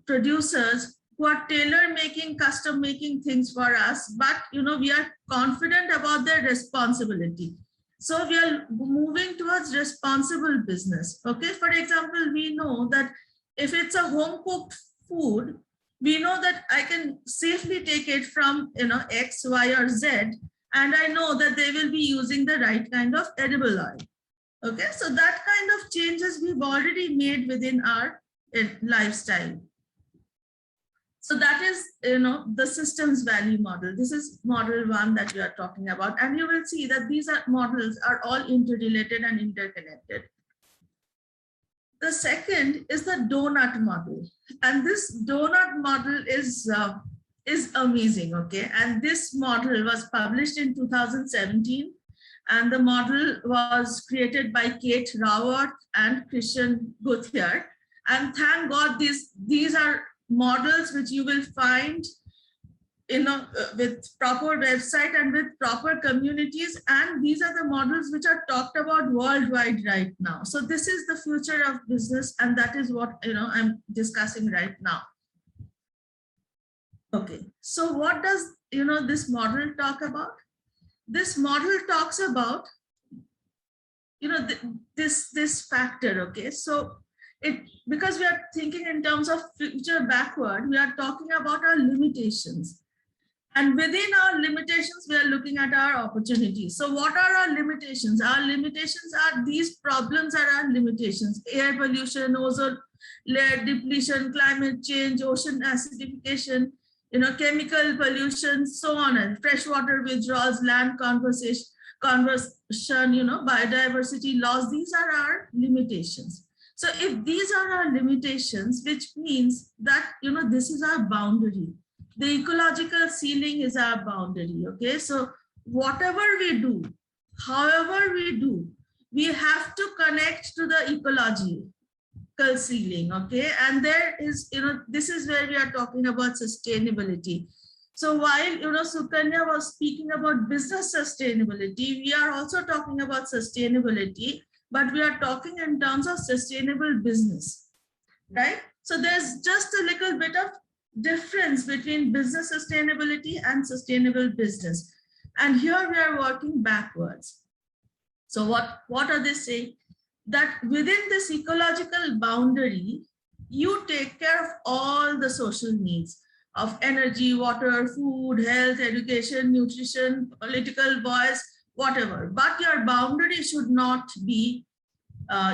producers who are tailor making, custom making things for us, but, we are confident about their responsibility. So we are moving towards responsible business. Okay, for example, we know that if it's a home cooked food, we know that I can safely take it from X, Y, or Z, and I know that they will be using the right kind of edible oil. Okay, so that kind of changes we've already made within our lifestyle. So that is, the systems value model. This is model 1 that we are talking about. And you will see that these models are all interrelated and interconnected. The second is the donut model. And this donut model is amazing, okay? And this model was published in 2017. And the model was created by Kate Raworth and Christian Guthier. And thank God these are models which you will find with proper website and with proper communities, and these are the models which are talked about worldwide right now. So this is the future of business, and that is what I'm discussing right now. Okay, so what does this model talk about? This model talks about this factor. Okay, so because we are thinking in terms of future backward, we are talking about our limitations. And within our limitations, we are looking at our opportunities. So what are our limitations? Our limitations are, these problems are our limitations: air pollution, ozone layer depletion, climate change, ocean acidification, chemical pollution, so on, and freshwater withdrawals, land conservation, biodiversity loss. These are our limitations. So if these are our limitations, which means that, this is our boundary. The ecological ceiling is our boundary, okay? So whatever we do, however we do, we have to connect to the ecological ceiling, okay? And there is, this is where we are talking about sustainability. So while, Sukanya was speaking about business sustainability, we are also talking about sustainability, but we are talking in terms of sustainable business, right? So there's just a little bit of difference between business sustainability and sustainable business. And here we are working backwards. So what are they saying? That within this ecological boundary, you take care of all the social needs of energy, water, food, health, education, nutrition, political voice, whatever. But your boundary should not be,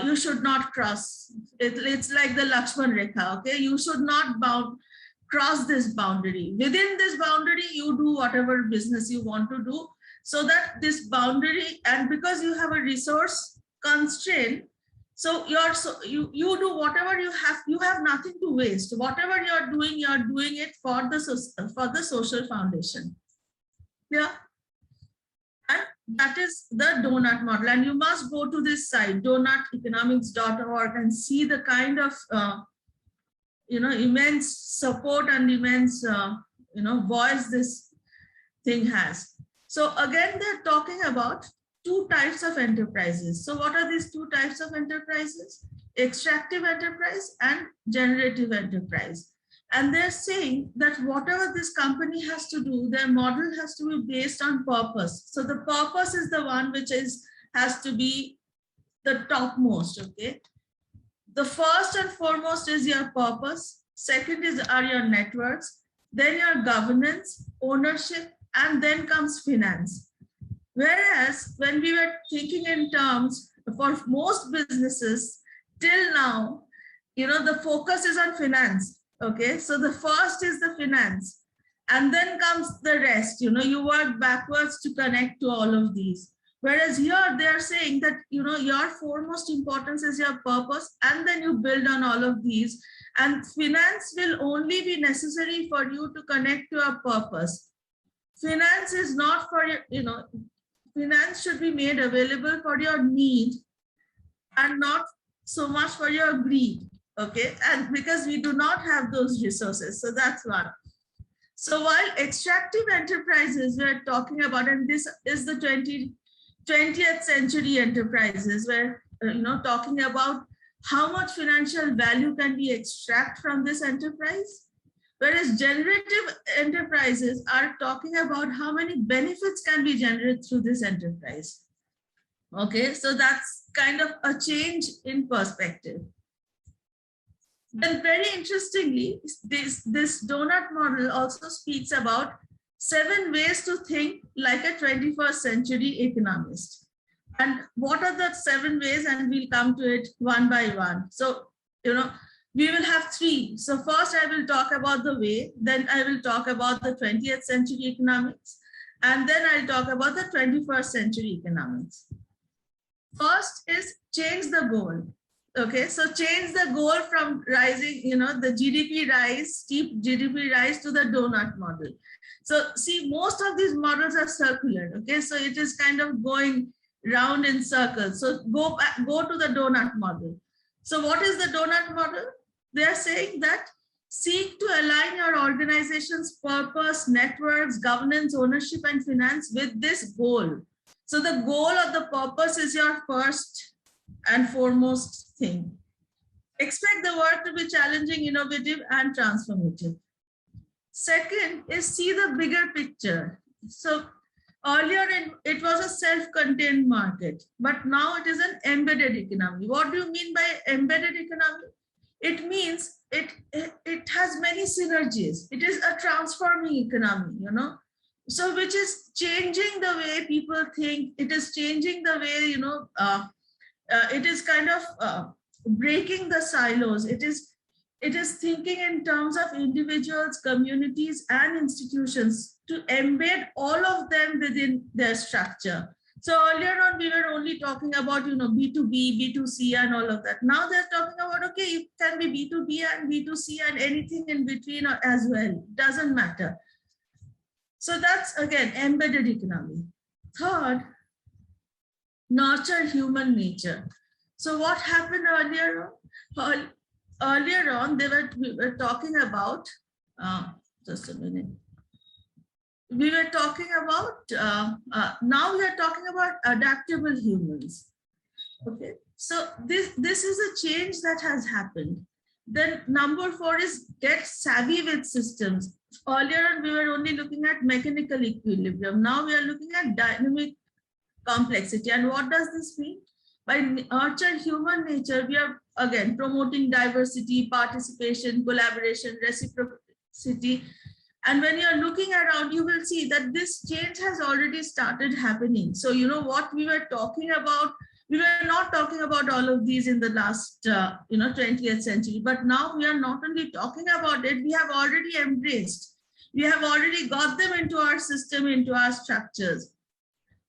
you should not cross. It's like the Lakshman Rekha, okay? You should not cross this boundary. Within this boundary, you do whatever business you want to do, so that this boundary, and because you have a resource constraint, so you do whatever you have nothing to waste. Whatever you're doing it for the social foundation. Yeah. And that is the donut model. And you must go to this site, donuteconomics.org, and see the kind of immense support and immense voice this thing has. So again, they're talking about 2 types of enterprises. So what are these 2 types of enterprises? Extractive enterprise and generative enterprise. And they're saying that whatever this company has to do, their model has to be based on purpose. So the purpose is the one which has to be the topmost, okay? The first and foremost is your purpose. Second are your networks, then your governance, ownership, and then comes finance. Whereas when we were thinking in terms, for most businesses till now, the focus is on finance. Okay, so the first is the finance. And then comes the rest, you work backwards to connect to all of these. Whereas here they are saying that, your foremost importance is your purpose, and then you build on all of these. And finance will only be necessary for you to connect to your purpose. Finance is not for your, finance should be made available for your need and not so much for your greed. Okay, and because we do not have those resources. So that's one. So while extractive enterprises we're talking about, and this is the 20th century enterprises, where talking about how much financial value can we extract from this enterprise, whereas generative enterprises are talking about how many benefits can be generated through this enterprise. Okay, so that's kind of a change in perspective. Then very interestingly, this donut model also speaks about 7 ways to think like a 21st century economist. And what are the 7 ways? And we'll come to it one by one. So, we will have 3. So first I will talk about the way, then I will talk about the 20th century economics, and then I'll talk about the 21st century economics. First is change the goal. Okay, so change the goal from rising, the GDP rise, steep GDP rise, to the donut model. So see, most of these models are circular. Okay, so it is kind of going round in circles. So go to the donut model. So what is the donut model? They are saying that seek to align your organization's purpose, networks, governance, ownership, and finance with this goal. So the goal or the purpose is your first and foremost thing. Expect the work to be challenging, innovative, and transformative. Second is see the bigger picture. So earlier it was a self-contained market, but now it is an embedded economy. What do you mean by embedded economy? It means it has many synergies. It is a transforming economy, so which is changing the way people think. It is changing the way, it is kind of breaking the silos. It is thinking in terms of individuals, communities, and institutions to embed all of them within their structure. So earlier on, we were only talking about, B2B, B2C, and all of that. Now they're talking about, okay, it can be B2B and B2C and anything in between as well. Doesn't matter. So that's, again, embedded economy. Third, nurture human nature. So what happened earlier on? Earlier on, we were talking about, just a minute. We were talking about, now we are talking about adaptable humans. Okay, so this is a change that has happened. Then number 4 is get savvy with systems. Earlier on, we were only looking at mechanical equilibrium. Now we are looking at dynamic complexity. And what does this mean? By nurture human nature, we are again promoting diversity, participation, collaboration, reciprocity. And when you're looking around, you will see that this change has already started happening. So, what we were talking about, we were not talking about all of these in the last, 20th century, but now we are not only talking about it, we have already embraced. We have already got them into our system, into our structures.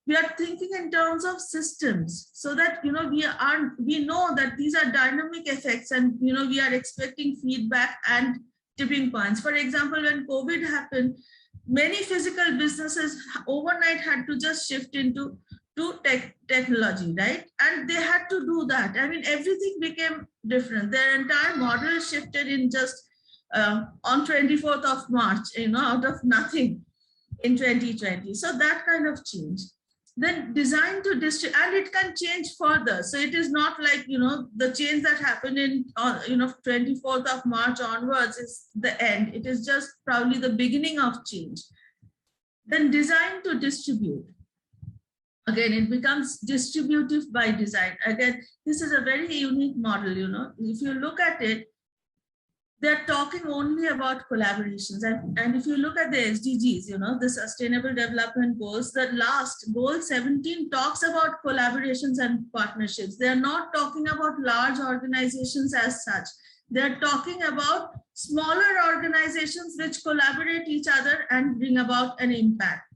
We are thinking in terms of systems so that, we know that these are dynamic effects, and, we are expecting feedback and tipping points. For example, when COVID happened, many physical businesses overnight had to just shift into technology, right? And they had to do that. I mean, everything became different. Their entire model shifted in just on 24th of March, out of nothing in 2020. So that kind of change. Then design to distribute, and it can change further. So it is not like, the change that happened in, 24th of March onwards is the end. It is just probably the beginning of change. Then design to distribute. Again, it becomes distributive by design. Again, this is a very unique model, If you look at it, they're talking only about collaborations. And if you look at the SDGs, the Sustainable Development Goals, the last goal 17 talks about collaborations and partnerships. They're not talking about large organizations as such. They're talking about smaller organizations which collaborate each other and bring about an impact.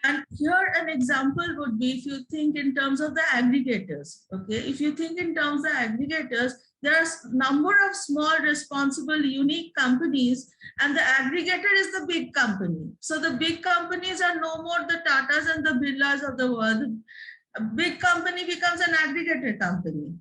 And here an example would be if you think in terms of the aggregators, okay? If you think in terms of aggregators, there are a number of small, responsible, unique companies, and the aggregator is the big company. So the big companies are no more the Tatas and the Birlas of the world. A big company becomes an aggregator company.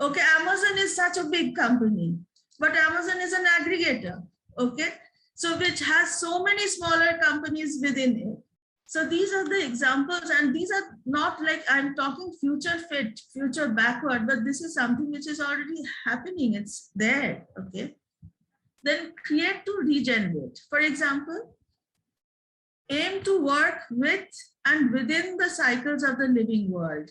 Okay, Amazon is such a big company, but Amazon is an aggregator, okay? So which has so many smaller companies within it. So these are the examples, and these are not like I'm talking future fit, future backward, but this is something which is already happening. It's there, okay? Then create to regenerate. For example, aim to work with and within the cycles of the living world.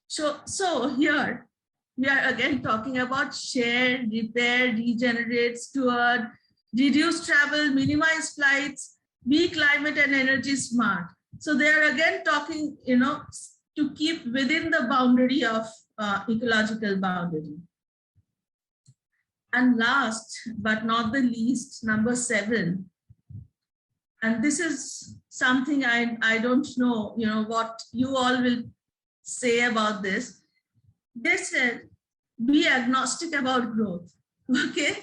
So here we are again talking about share, repair, regenerate, steward, reduce travel, minimize flights, be climate and energy smart. So they are again talking, to keep within the boundary of ecological boundary. And last but not the least, number 7. And this is something I don't know, what you all will say about this. They said, be agnostic about growth, okay?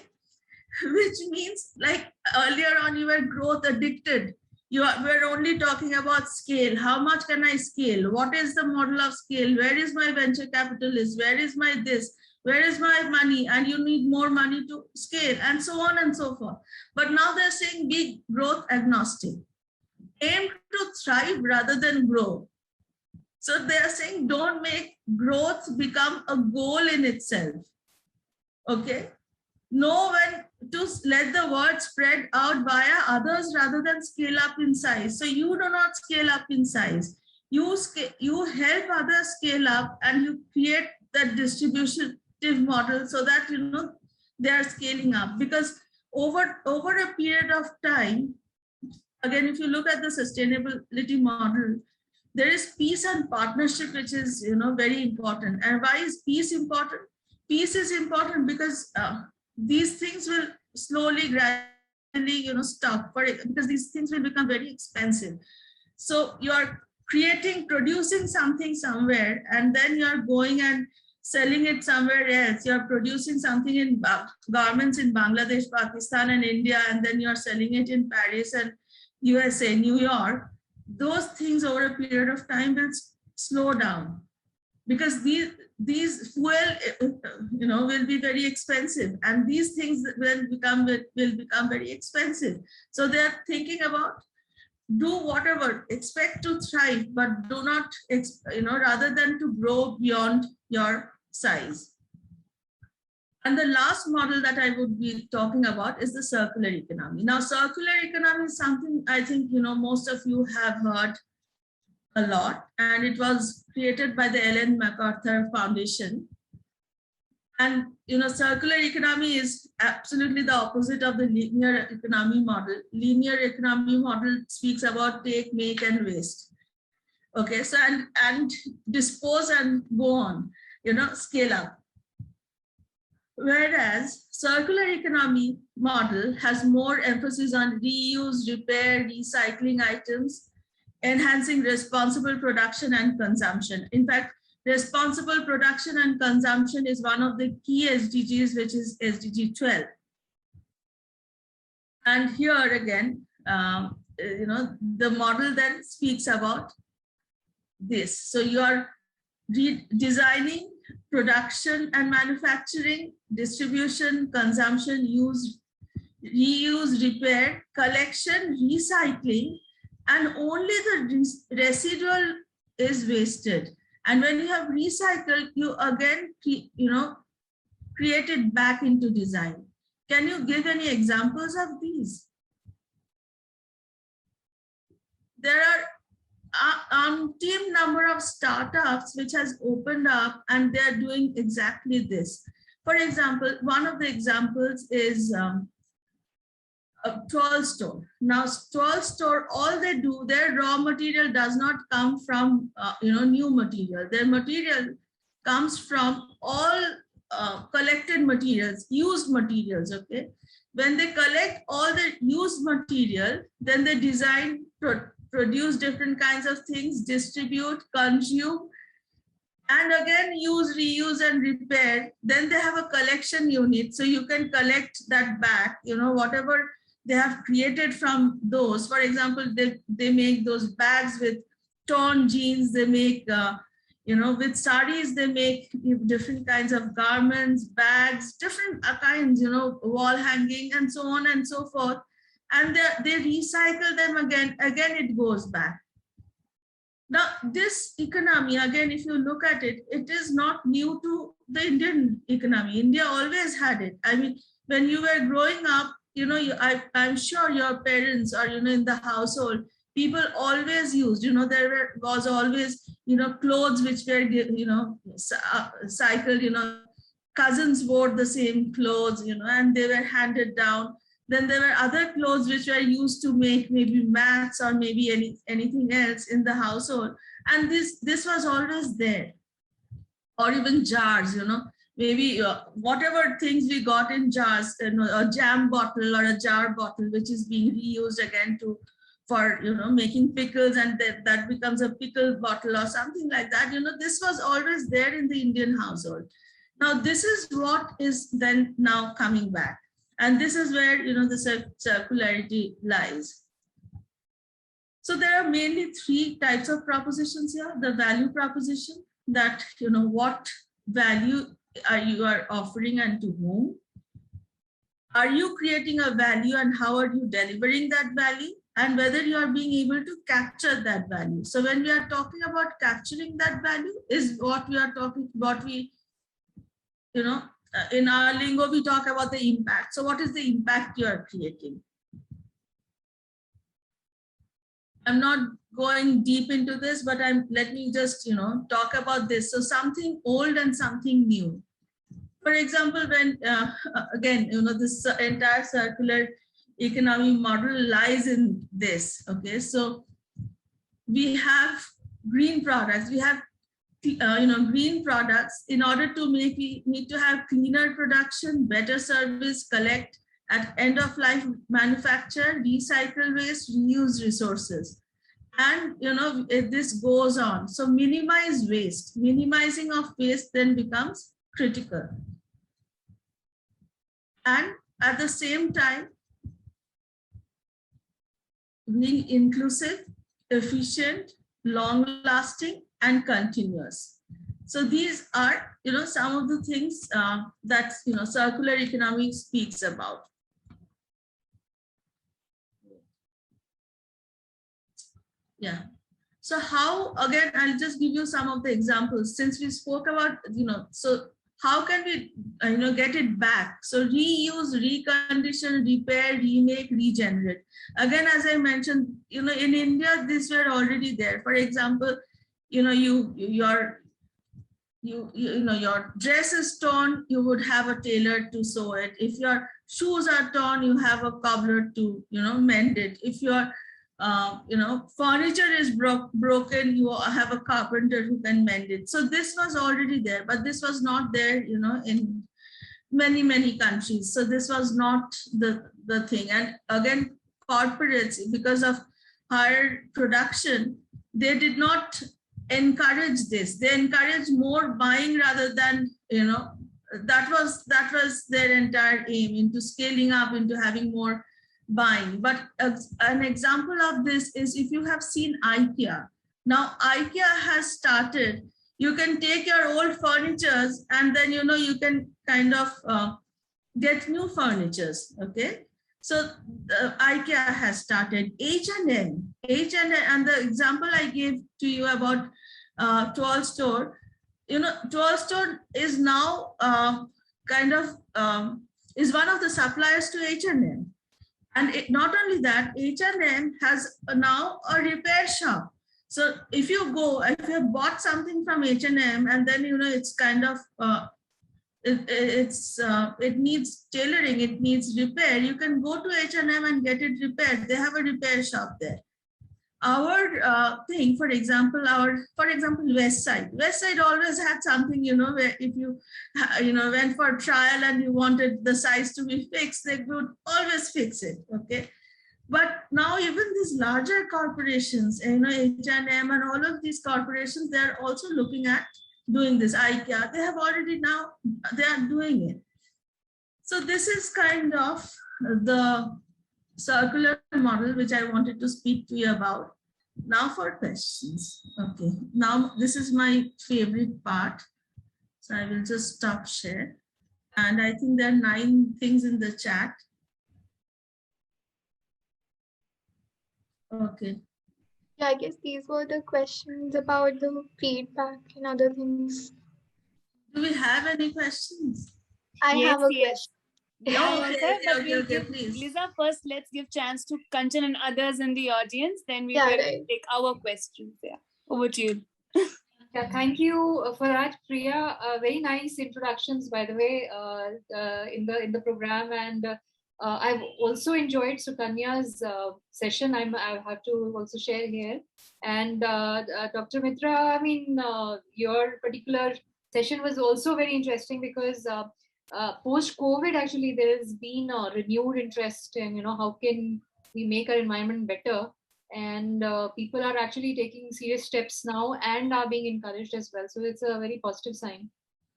Which means, like earlier on, you were growth addicted. We're only talking about scale. How much can I scale? What is the model of scale? Where is my venture capitalist? Where is my this? Where is my money? And you need more money to scale, and so on and so forth. But now they're saying be growth agnostic. Aim to thrive rather than grow. So they're saying don't make growth become a goal in itself. Okay? Know when to let the word spread out via others rather than scale up in size. So you do not scale up in size. You help others scale up, and you create that distributive model so that they are scaling up. Because over a period of time, again, if you look at the sustainability model, there is peace and partnership, which is very important. And why is peace important? Peace is important because these things will slowly, gradually, stop, because these things will become very expensive. So you are producing something somewhere, and then you are going and selling it somewhere else. You are producing something in garments in Bangladesh, Pakistan, and India, and then you are selling it in Paris and USA, New York. Those things over a period of time will slow down, because these fuel will be very expensive, and these things will become very expensive. So they are thinking about do whatever, expect to thrive, but do not rather than to grow beyond your size. And the last model that I would be talking about is the circular economy. Now, circular economy is something I think most of you have heard a lot, and it was created by the Ellen MacArthur Foundation. And circular economy is absolutely the opposite of the linear economy model. Linear economy model speaks about take, make, and waste. Okay, so and dispose and go on, scale up. Whereas circular economy model has more emphasis on reuse, repair, recycling items, enhancing responsible production and consumption. In fact, responsible production and consumption is one of the key SDGs, which is SDG 12. And here again, the model then speaks about this. So you are designing production and manufacturing, distribution, consumption, use, reuse, repair, collection, recycling, and only the residual is wasted. And when you have recycled, you again, create it back into design. Can you give any examples of these? There are umpteen number of startups which has opened up, and they are doing exactly this. For example, one of the examples is a tool store. Now, tool store, all they do, their raw material does not come from new material. Their material comes from all collected second materials, used materials, okay? When they collect all the used material, then they design, produce different kinds of things, distribute, consume, and again use, reuse, and repair. Then they have a collection unit, so you can collect that back, you know, whatever they have created from those. For example, they make those bags with torn jeans, they make, you know, with saris, they make different kinds of garments, bags, different kinds, you know, wall hanging, and so on and so forth. And they recycle them again, it goes back. Now, this economy, again, if you look at it, it is not new to the Indian economy. India always had it. I mean, when you were growing up, you know, I'm sure your parents or, you know, in the household, people always used, you know, there was always, you know, clothes which were, you know, cycled, you know, cousins wore the same clothes, you know, and they were handed down. Then there were other clothes which were used to make maybe mats or maybe anything else in the household. And this was always there. Or even jars, you know, maybe whatever things we got in jars, you know, a jam bottle or a jar bottle, which is being reused again for, you know, making pickles, and that becomes a pickle bottle or something like that. You know, this was always there in the Indian household. Now, this is what is then now coming back. And this is where, you know, the circularity lies. So there are mainly three types of propositions here. The value proposition, that, you know, what value you are offering and to whom. Are you creating a value and how are you delivering that value? And whether you are being able to capture that value. So when we are talking about capturing that value is what we are talking about. We, you know, in our lingo, we talk about the impact. So what is the impact you are creating? I'm not going deep into this, but let me just, you know, talk about this. So something old and something new. For example, when, again, you know, this entire circular economy model lies in this, okay? So we have green products, we have you know, green products. In order to make, we need to have cleaner production, better service, collect at end of life manufacture, recycle waste, reuse resources. And, you know, this goes on. So minimize waste. Minimizing of waste then becomes critical. And at the same time, being inclusive, efficient, long lasting, and continuous. So these are, you know, some of the things that, you know, circular economy speaks about. Yeah. So how, again, I'll just give you some of the examples since we spoke about, you know, so how can we, you know, get it back? So reuse, recondition, repair, remake, regenerate. Again, as I mentioned, you know, in India, these were already there. For example, you know, your dress is torn, you would have a tailor to sew it. If your shoes are torn, you have a cobbler to, you know, mend it. If your you know, furniture is broken, you have a carpenter who can mend it. So this was already there, but this was not there, you know, in many countries. So this was not the thing. And again, corporates, because of higher production, they did not encourage this. They encouraged more buying rather than, you know, that was their entire aim, into scaling up, into having more buying. But an example of this is if you have seen IKEA. Now IKEA has started, you can take your old furnitures and then, you know, you can kind of get new furnitures, okay? So IKEA has started. H&M, and the example I gave to you about Tool Store, you know, Tool Store is now kind of is one of the suppliers to H&M. And not only that, H&M has now a repair shop. So if you have bought something from H&M and then, you know, it's kind of, it needs tailoring, it needs repair, you can go to H&M and get it repaired. They have a repair shop there. our thing, for example, West Side always had something, where if you, went for trial and you wanted the size to be fixed, they would always fix it. Okay. But now even these larger corporations, H&M and all of these corporations, they're also looking at doing this. IKEA, they have already now, they are doing it. So this is kind of the circular model which I wanted to speak to you about. Now for questions. Okay, now this is my favorite part. So I will just stop share. And I think there are 9 things in the chat. Okay. Yeah, I guess these were the questions about the feedback and other things. Do we have any questions? I have a question. Yeah, Okay, but okay, we'll okay, give please. Lisa first. Let's give chance to Kanchan and others in the audience. Then we will take our questions. Yeah, over to you. Yeah, thank you for that, Priya. Very nice introductions, by the way, in the program, and I've also enjoyed Sukanya's session. I have to also share here, and Dr. Mitra. I mean, your particular session was also very interesting because post-COVID, actually, there has been a renewed interest in how can we make our environment better. And people are actually taking serious steps now and are being encouraged as well. So it's a very positive sign.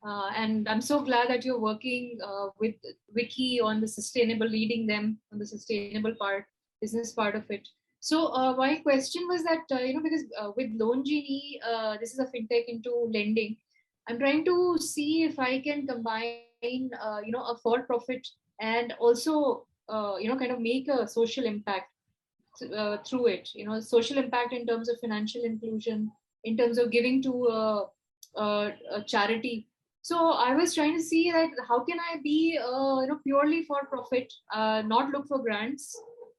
And I'm so glad that you're working with WiE on the sustainable, leading them on the sustainable part, business part of it. So my question was that, because with Loan Genie, this is a fintech into lending. I'm trying to see if I can combine, a for-profit and also, kind of make a social impact through it, social impact in terms of financial inclusion, in terms of giving to a charity. So I was trying to see that how can I be, purely for profit, not look for grants,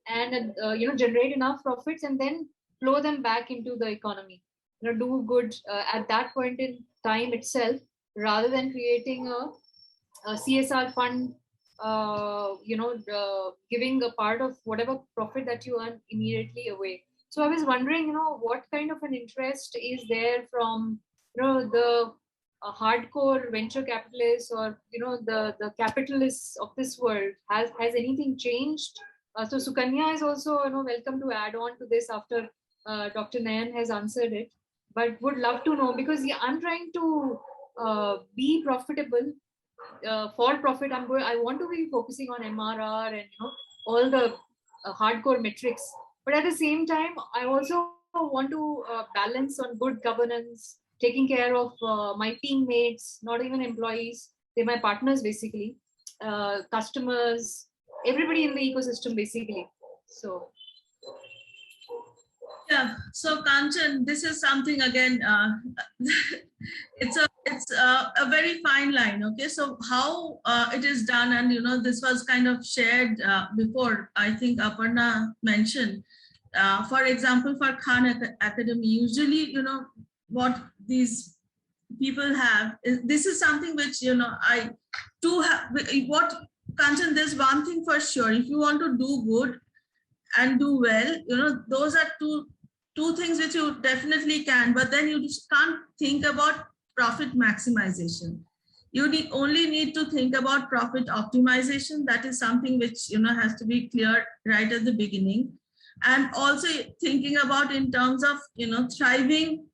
and generate enough profits and then flow them back into the economy. Do good at that point in time itself, rather than creating a CSR fund, giving a part of whatever profit that you earn immediately away. So I was wondering, what kind of an interest is there from, the hardcore venture capitalists or, the capitalists of this world? Has anything changed? So Sukanya is also, welcome to add on to this after Dr. Nayan has answered it. But would love to know, because I'm trying to be profitable. For profit, I want to be focusing on MRR and all the hardcore metrics, but at the same time I also want to balance on good governance, taking care of my teammates, not even employees, they're my partners basically, customers, everybody in the ecosystem basically. So yeah, so Kanchan, this is something again, it's a very fine line. Okay, so how it is done, and this was kind of shared before. I think Aparna mentioned, for example, for Khan Academy, usually what these people have is, this is something which I do have. What Kanchan, there's one thing for sure: if you want to do good and do well, those are two things which you definitely can, but then you just can't think about profit maximization. You only need to think about profit optimization. That is something which has to be clear right at the beginning, and also thinking about in terms of thriving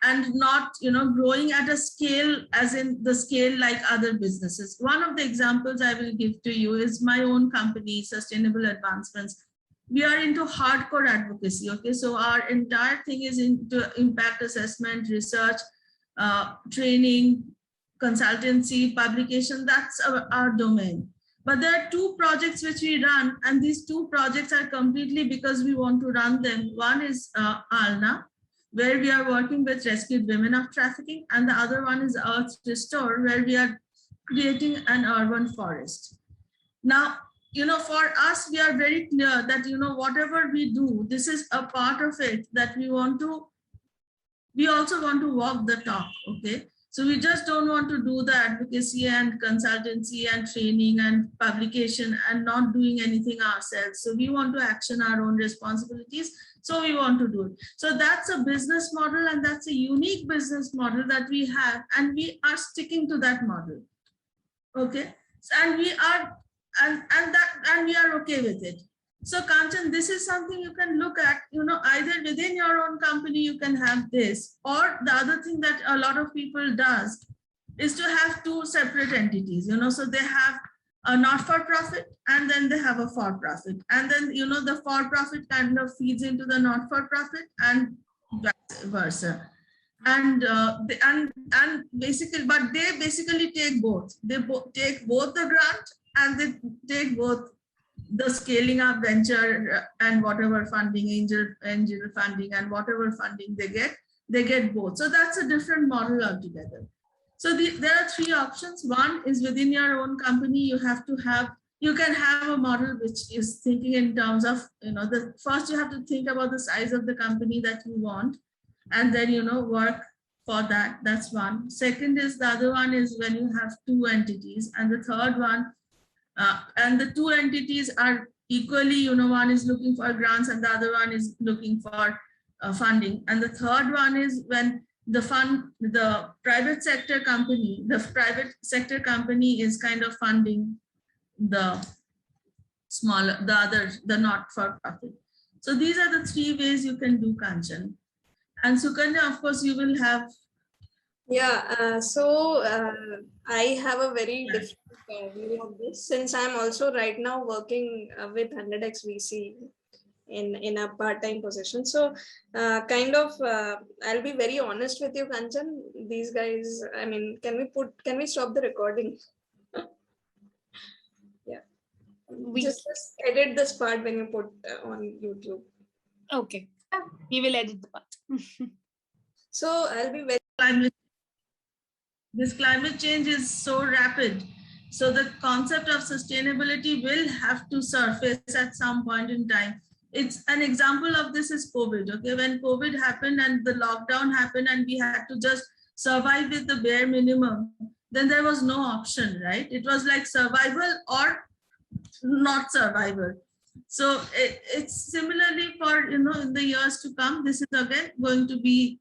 and not growing at a scale, as in the scale like other businesses. One of the examples I will give to you is my own company, Sustainable Advancements. We are into hardcore advocacy. Okay, so our entire thing is into impact assessment, research, training, consultancy, publication. That's our domain. But there are 2 projects which we run, and these 2 projects are completely because we want to run them. One is ALNA, where we are working with rescued women of trafficking, and the other one is Earth Restore, where we are creating an urban forest. Now, for us, we are very clear that, whatever we do, this is a part of it that we also want to walk the talk. Okay. So we just don't want to do the advocacy and consultancy and training and publication and not doing anything ourselves. So we want to action our own responsibilities. So we want to do it. So that's a business model, and that's a unique business model that we have, and we are sticking to that model. Okay, and we are and we are okay with it. So Kanchan, this is something you can look at, either within your own company you can have this, or the other thing that a lot of people does is to have two separate entities, so they have a not-for-profit and then they have a for-profit, and then the for-profit kind of feeds into the not-for-profit and vice versa. And basically, but they basically take both. They take both the grant and they take both the scaling up venture and whatever funding, angel funding and whatever funding they get both. So that's a different model altogether. So there are three options. One is within your own company, you can have a model which is thinking in terms of, first you have to think about the size of the company that you want, and then, work for that. That's one. Second is, the other one is when you have two entities, and the third one, and the two entities are equally, one is looking for grants and the other one is looking for funding. And the third one is when the private sector company is kind of funding the not-for-profit. So these are the three ways you can do, Kanchan. And Sukanya, of course, you will have. Yeah, I have a very different view of this, since I'm also right now working with 100x VC in a part-time position. So I'll be very honest with you, Kanchan. These guys, I mean, can we stop the recording? Yeah. Just edit this part when you put on YouTube. Okay. We will edit the part. So I'll be very. This climate change is so rapid. So the concept of sustainability will have to surface at some point in time. It's an example of this is COVID. Okay, when COVID happened and the lockdown happened and we had to just survive with the bare minimum, then there was no option, right? It was like survival or not survival. So it's similarly for, in the years to come, this is again going to be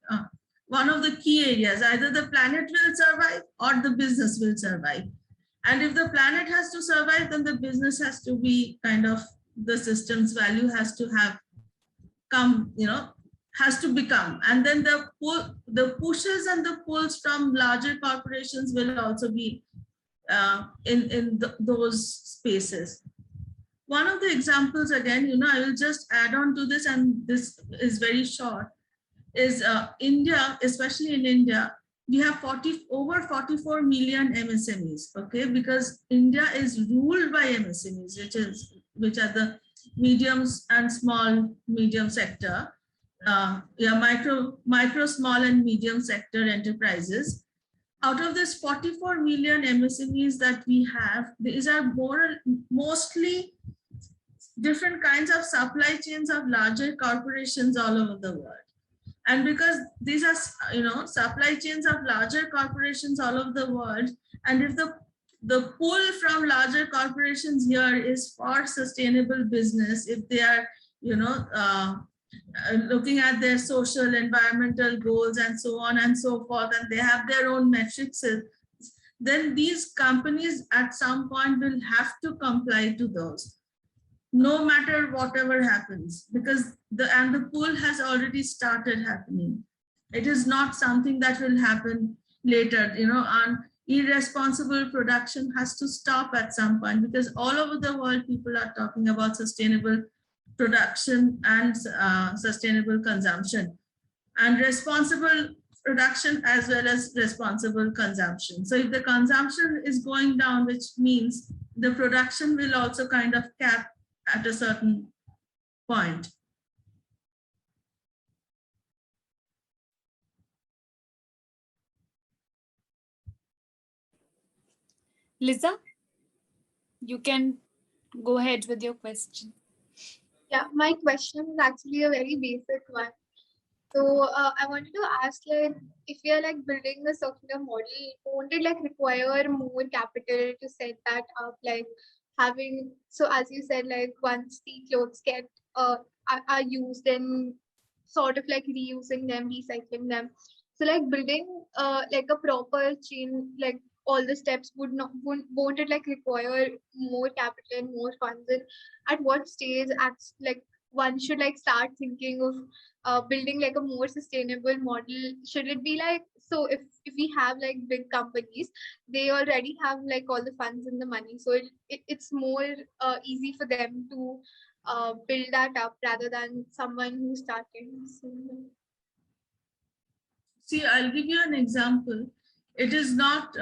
one of the key areas. Either the planet will survive or the business will survive. And if the planet has to survive, then the business has to be kind of, the system's value has to have come, has to become. And then the pushes and the pulls from larger corporations will also be in those spaces. One of the examples, again, I will just add on to this, and this is very short, is India, especially in India, we have over 44 million MSMEs, okay? Because India is ruled by MSMEs, which are the mediums and small medium sector, micro, small and medium sector enterprises. Out of this 44 million MSMEs that we have, these are mostly different kinds of supply chains of larger corporations all over the world. And because these are, supply chains of larger corporations all over the world, and if the pull from larger corporations here is for sustainable business, if they are, looking at their social, environmental goals and so on and so forth, and they have their own metrics, then these companies at some point will have to comply to those, no matter whatever happens, because the pull has already started happening. It is not something that will happen later, and irresponsible production has to stop at some point, because all over the world, people are talking about sustainable production and sustainable consumption, and responsible production as well as responsible consumption. So if the consumption is going down, which means the production will also kind of cap at a certain point. Lisa, you can go ahead with your question. Yeah, my question is actually a very basic one. So I wanted to ask, like, if we are like building a circular model, won't it like require more capital to set that up? Like having, so as you said, like once the clothes get are used, then sort of like reusing them, recycling them. So like building like a proper chain, like all the steps won't it like require more capital and more funds? And at what stage like one should like start thinking of building like a more sustainable model? Should it be like, so if we have like big companies, they already have like all the funds and the money, so it's more easy for them to build that up rather than someone who's starting. So, See, I'll give you an example. It is not,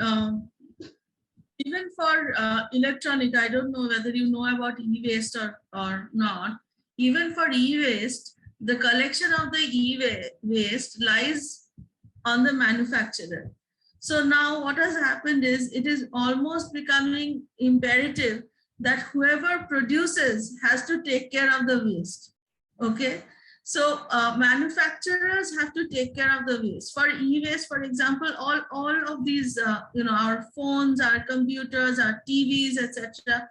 even for electronic, I don't know whether you know about e-waste or not. Even for e-waste, the collection of the e-waste lies on the manufacturer. So now what has happened is it is almost becoming imperative that whoever produces has to take care of the waste. Okay. So manufacturers have to take care of the waste. For e-waste, for example, all of these, our phones, our computers, our TVs, etc.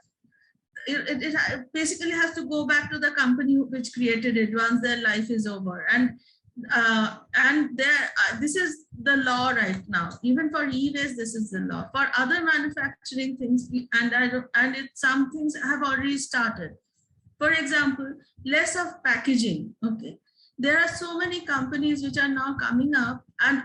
It basically has to go back to the company which created it once their life is over. And this is the law right now. Even for e-waste, this is the law. For other manufacturing things, some things have already started. For example, less of packaging. Okay, there are so many companies which are now coming up, and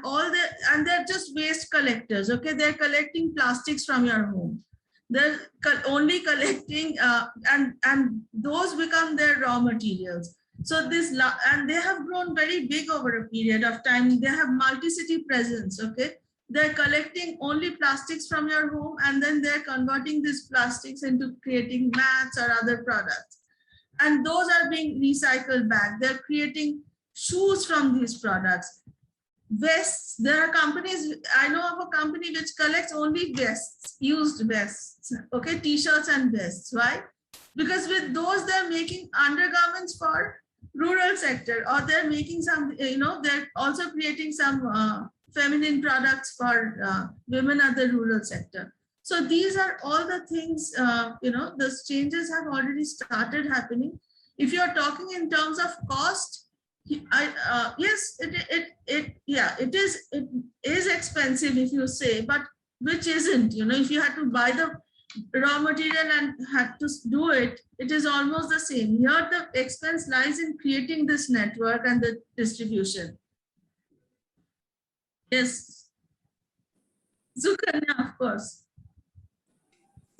they're just waste collectors. Okay, they're collecting plastics from your home. They're only collecting, and those become their raw materials. So and they have grown very big over a period of time. They have multi-city presence. Okay, they're collecting only plastics from your home, and then they're converting these plastics into creating mats or other products. And those are being recycled back. They're creating shoes from these products. Vests, there are companies, I know of a company which collects only vests, used vests, okay, t-shirts and vests. Why? Because with those, they're making undergarments for rural sector, or they're making some, they're also creating some feminine products for women at the rural sector. So these are all the things, the changes have already started happening. If you're talking in terms of cost, yes, it is expensive if you say, but which isn't, if you had to buy the raw material and had to do it, it is almost the same. Here, the expense lies in creating this network and the distribution. Yes. Sukanya, of course.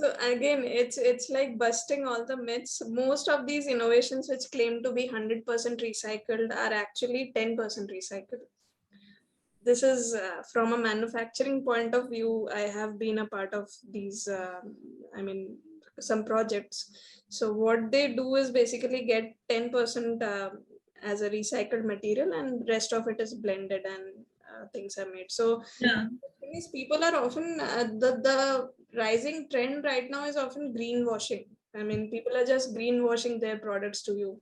So again, it's like busting all the myths. Most of these innovations which claim to be 100% recycled are actually 10% recycled. This is from a manufacturing point of view. I have been a part of these, some projects. So what they do is basically get 10% as a recycled material, and rest of it is blended and things are made. So yeah, these people are often the rising trend right now is often greenwashing. I mean, people are just greenwashing their products to you,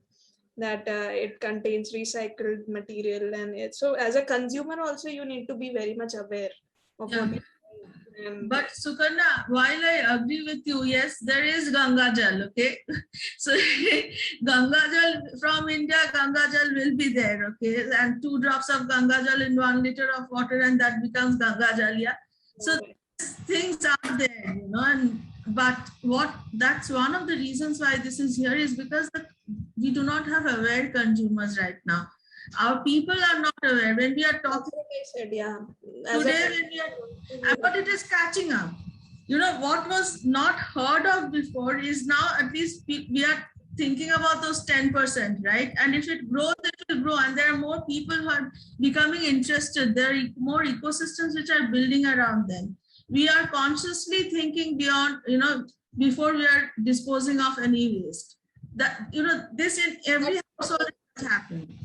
that it contains recycled material, and so as a consumer also you need to be very much aware of what you're doing. But Sukanya, while I agree with you, yes, there is Ganga Jal, okay? So Ganga Jal from India, Ganga Jal will be there, okay? And 2 drops of Ganga Jal in 1 liter of water, and that becomes Ganga Jal, yeah? So things are there, but that's one of the reasons why this is here is because we do not have aware consumers right now. Our people are not aware. When we are talking, but it is catching up. What was not heard of before is now at least we are thinking about those 10%, right? And if it grows, it will grow. And there are more people who are becoming interested. There are more ecosystems which are building around them. We are consciously thinking beyond, before we are disposing of any waste. That, this in every household has happened,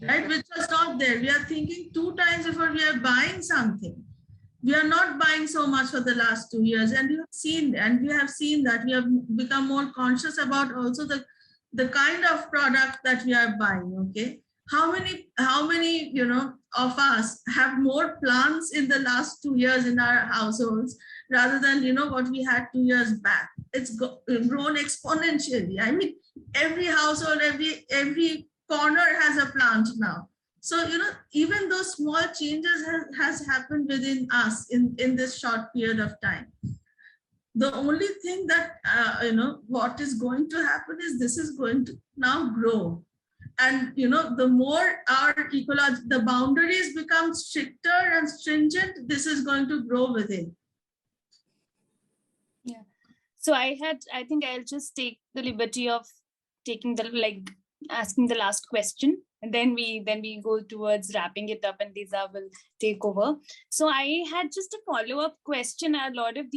right? Which was not there. We are thinking 2 times before we are buying something. We are not buying so much for the last 2 years, and we have seen that we have become more conscious about also the kind of product that we are buying. Okay, How many, you know, of us have more plants in the last 2 years in our households rather than, you know, what we had 2 years back? It's grown exponentially. I mean, every household, every corner has a plant now. So, you know, even those small changes has happened within us in this short period of time. The only thing that, you know, what is going to happen is this is going to now grow. And, you know, the more our the boundaries become stricter and stringent, this is going to grow within. Yeah. So I think I'll just take the liberty of taking asking the last question, and then we go towards wrapping it up, and Lisa will take over. So I had just a follow-up question. A lot of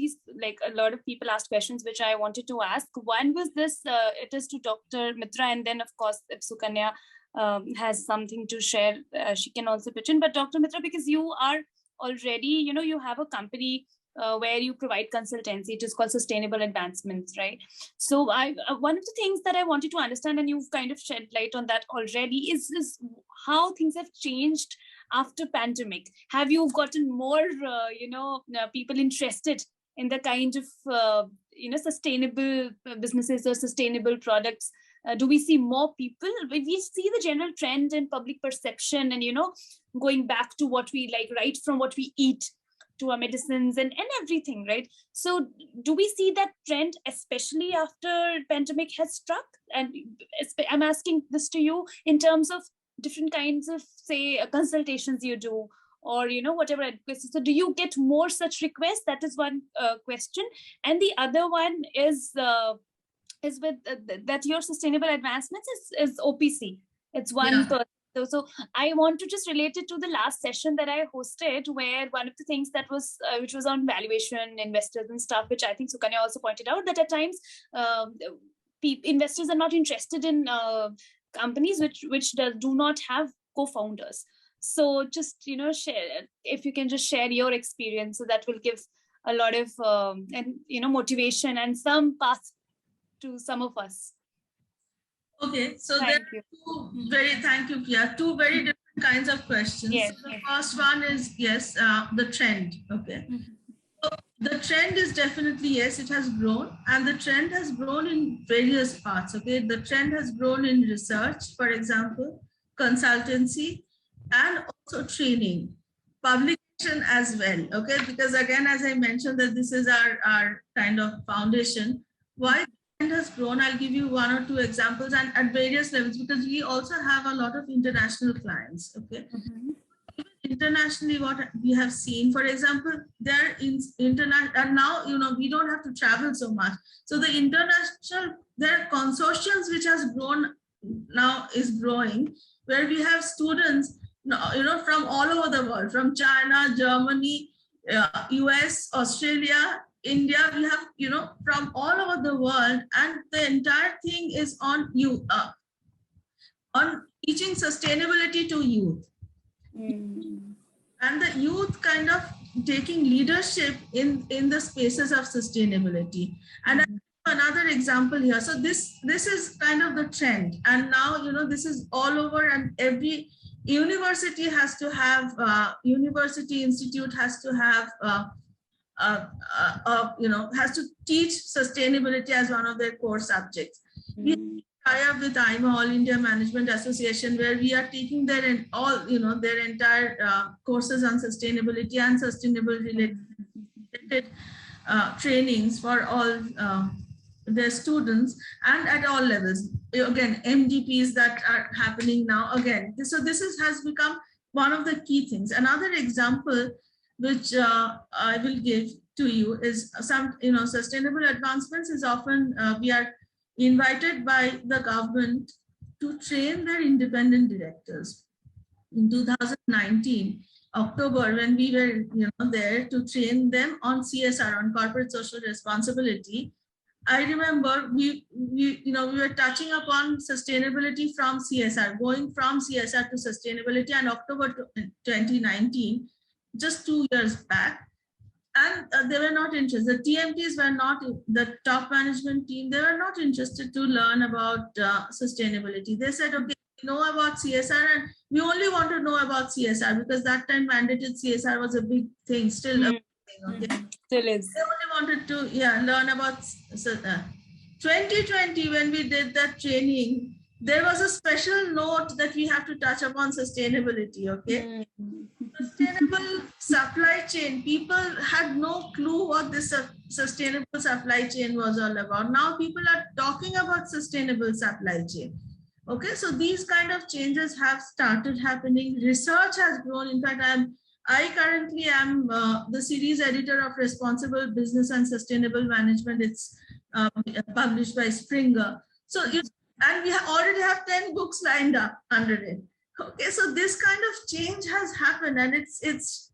people asked questions which I wanted to ask. One was this, it is to Dr. Mitra, and then of course if Sukanya has something to share, she can also pitch in. But Dr. Mitra, because you are already, you know, you have a company where you provide consultancy. It is called Sustainable Advancements, right? So one of the things that I wanted to understand, and you've kind of shed light on that already, is how things have changed after pandemic. Have you gotten more, people interested in the kind of, sustainable businesses or sustainable products? Do we see more people? We see the general trend in public perception and, you know, going back to what we like, right from what we eat to our medicines and everything, right? So do we see that trend, especially after pandemic has struck? And I'm asking this to you in terms of different kinds of, say, consultations you do, or, you know, whatever advice. So do you get more such requests? That is one question. And the other one is with that your sustainable advancements is OPC. It's one person. So I want to just relate it to the last session that I hosted, where one of the things that was, which was on valuation, investors and stuff, which I think Sukanya also pointed out, that at times investors are not interested in companies which do not have co-founders. So just, you know, if you can just share your experience, so that will give a lot of motivation and some path to some of us. Okay, so thank you, Priya. Two very different kinds of questions. Yes, so the first one is, the trend. Okay. So the trend is definitely, yes, it has grown, and the trend has grown in various parts. Okay, the trend has grown in research, for example, consultancy, and also training, publication as well. Okay, because again, as I mentioned, that this is our kind of foundation. Why has grown? I'll give you one or two examples, and at various levels, because we also have a lot of international clients. Okay, internationally, what we have seen, for example, they're in international, and now, you know, we don't have to travel so much. So the international, there are consortiums which has grown now, is growing, where we have students, you know, from all over the world, from China, Germany, US, Australia, India. We have, you know, from all over the world, and the entire thing is on on teaching sustainability to youth. And the youth kind of taking leadership in the spaces of sustainability. And another example here. So this is kind of the trend, and now, you know, this is all over, and every university has to have, university institute has to have, has to teach sustainability as one of their core subjects. We tie up with IMA, All India Management Association, where we are taking their entire courses on sustainability and sustainable related trainings for all their students, and at all levels. Again, MDPs that are happening now. Again, so this has become one of the key things. Another example which I will give to you is some, you know, sustainable advancements is often, we are invited by the government to train their independent directors. In 2019, October, when we were, you know, there to train them on CSR, on corporate social responsibility, I remember we were touching upon sustainability from CSR, going from CSR to sustainability, and October 2019, just 2 years back, and they were not interested. The TMTs were not, the top management team, they were not interested to learn about sustainability. They said, okay, know about CSR, and we only want to know about CSR because that time mandated CSR was a big thing, still a big thing, okay? Still is. They only wanted to learn about 2020 when we did that training. There was a special note that we have to touch upon sustainability, okay? Sustainable supply chain. People had no clue what this sustainable supply chain was all about. Now people are talking about sustainable supply chain. Okay, so these kind of changes have started happening. Research has grown. In fact, I currently am the series editor of Responsible Business and Sustainable Management. It's published by Springer. So, and we already have 10 books lined up under it. Okay, so this kind of change has happened, and it's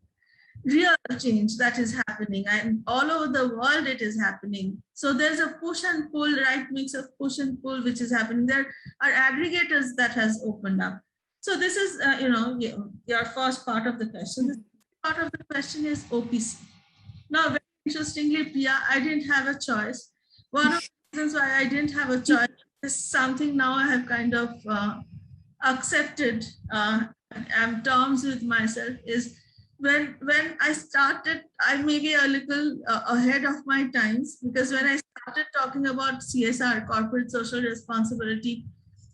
real change that is happening, and all over the world it is happening. So there's a push and pull, right mix of push and pull which is happening. There are aggregators that has opened up. So this is your first part of the question. The second part of the question is OPC. Now, very interestingly, Priya, I didn't have a choice. One of the reasons why I didn't have a choice is something now I have kind of accepted and terms with myself is when I started, I may be a little ahead of my times, because when I started talking about CSR, corporate social responsibility,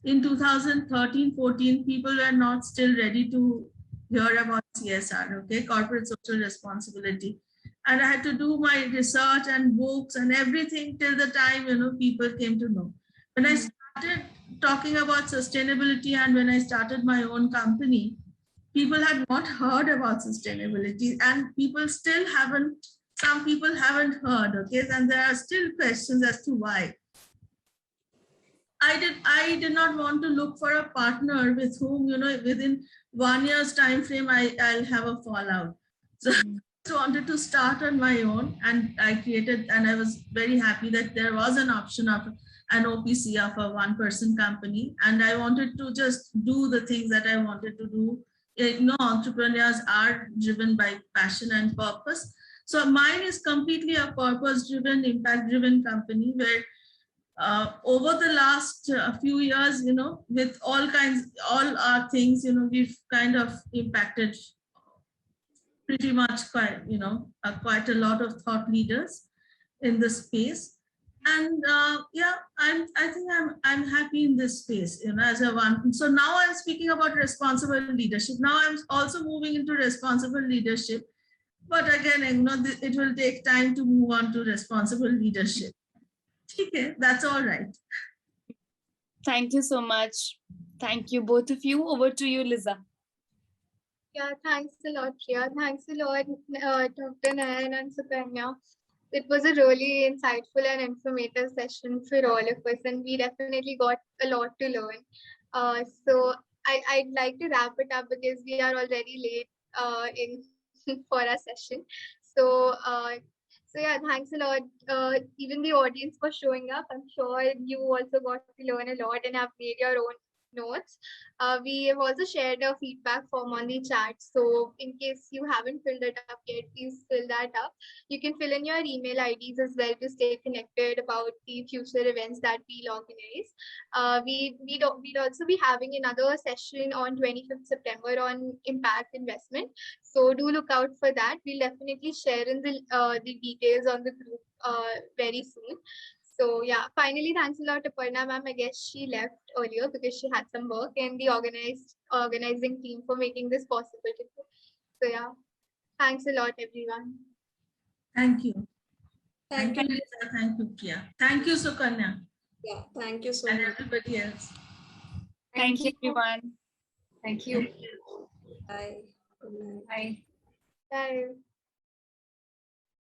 in 2013-14, people were not still ready to hear about CSR, okay, corporate social responsibility. And I had to do my research and books and everything till the time, people came to know. When I started talking about sustainability and when I started my own company, people had not heard about sustainability, and some people haven't heard, okay? And there are still questions as to why. I did not want to look for a partner with whom, within 1 year's time frame, I'll have a fallout. So I just wanted to start on my own, and I was very happy that there was an option of an OPC of a one-person company, and I wanted to just do the things that I wanted to do. Entrepreneurs are driven by passion and purpose. So mine is completely a purpose-driven, impact-driven company where over the last few years, with all our things, we've kind of impacted pretty much quite a lot of thought leaders in the space. And I think I'm happy in this space, as a one. So now I'm speaking about responsible leadership. Now I'm also moving into responsible leadership. But again, it will take time to move on to responsible leadership. Okay, that's all right. Thank you so much. Thank you, both of you. Over to you, Liza. Yeah, thanks a lot, Priya. Thanks a lot, Dr. Nayan and Sukanya. It was a really insightful and informative session for all of us, and we definitely got a lot to learn. So I'd like to wrap it up because we are already late for our session. So yeah, thanks a lot. Even the audience for showing up. I'm sure you also got to learn a lot and have made your own notes. We have also shared a feedback form on the chat. So in case you haven't filled it up yet, please fill that up. You can fill in your email IDs as well to stay connected about the future events that we'll organize. We'd also be having another session on 25th September on impact investment. So do look out for that. We'll definitely share in the details on the group very soon. So yeah, finally, thanks a lot to Aparna ma'am. I guess she left earlier because she had some work, and the organizing team for making this possible today. So yeah, thanks a lot, everyone. Thank you. Thank you, Lisa. Thank you, Priya. Thank you, Sukanya. Yeah, thank you so and much. everybody else. Thank you, everyone. Thank you. Bye. Good night. Bye. Bye.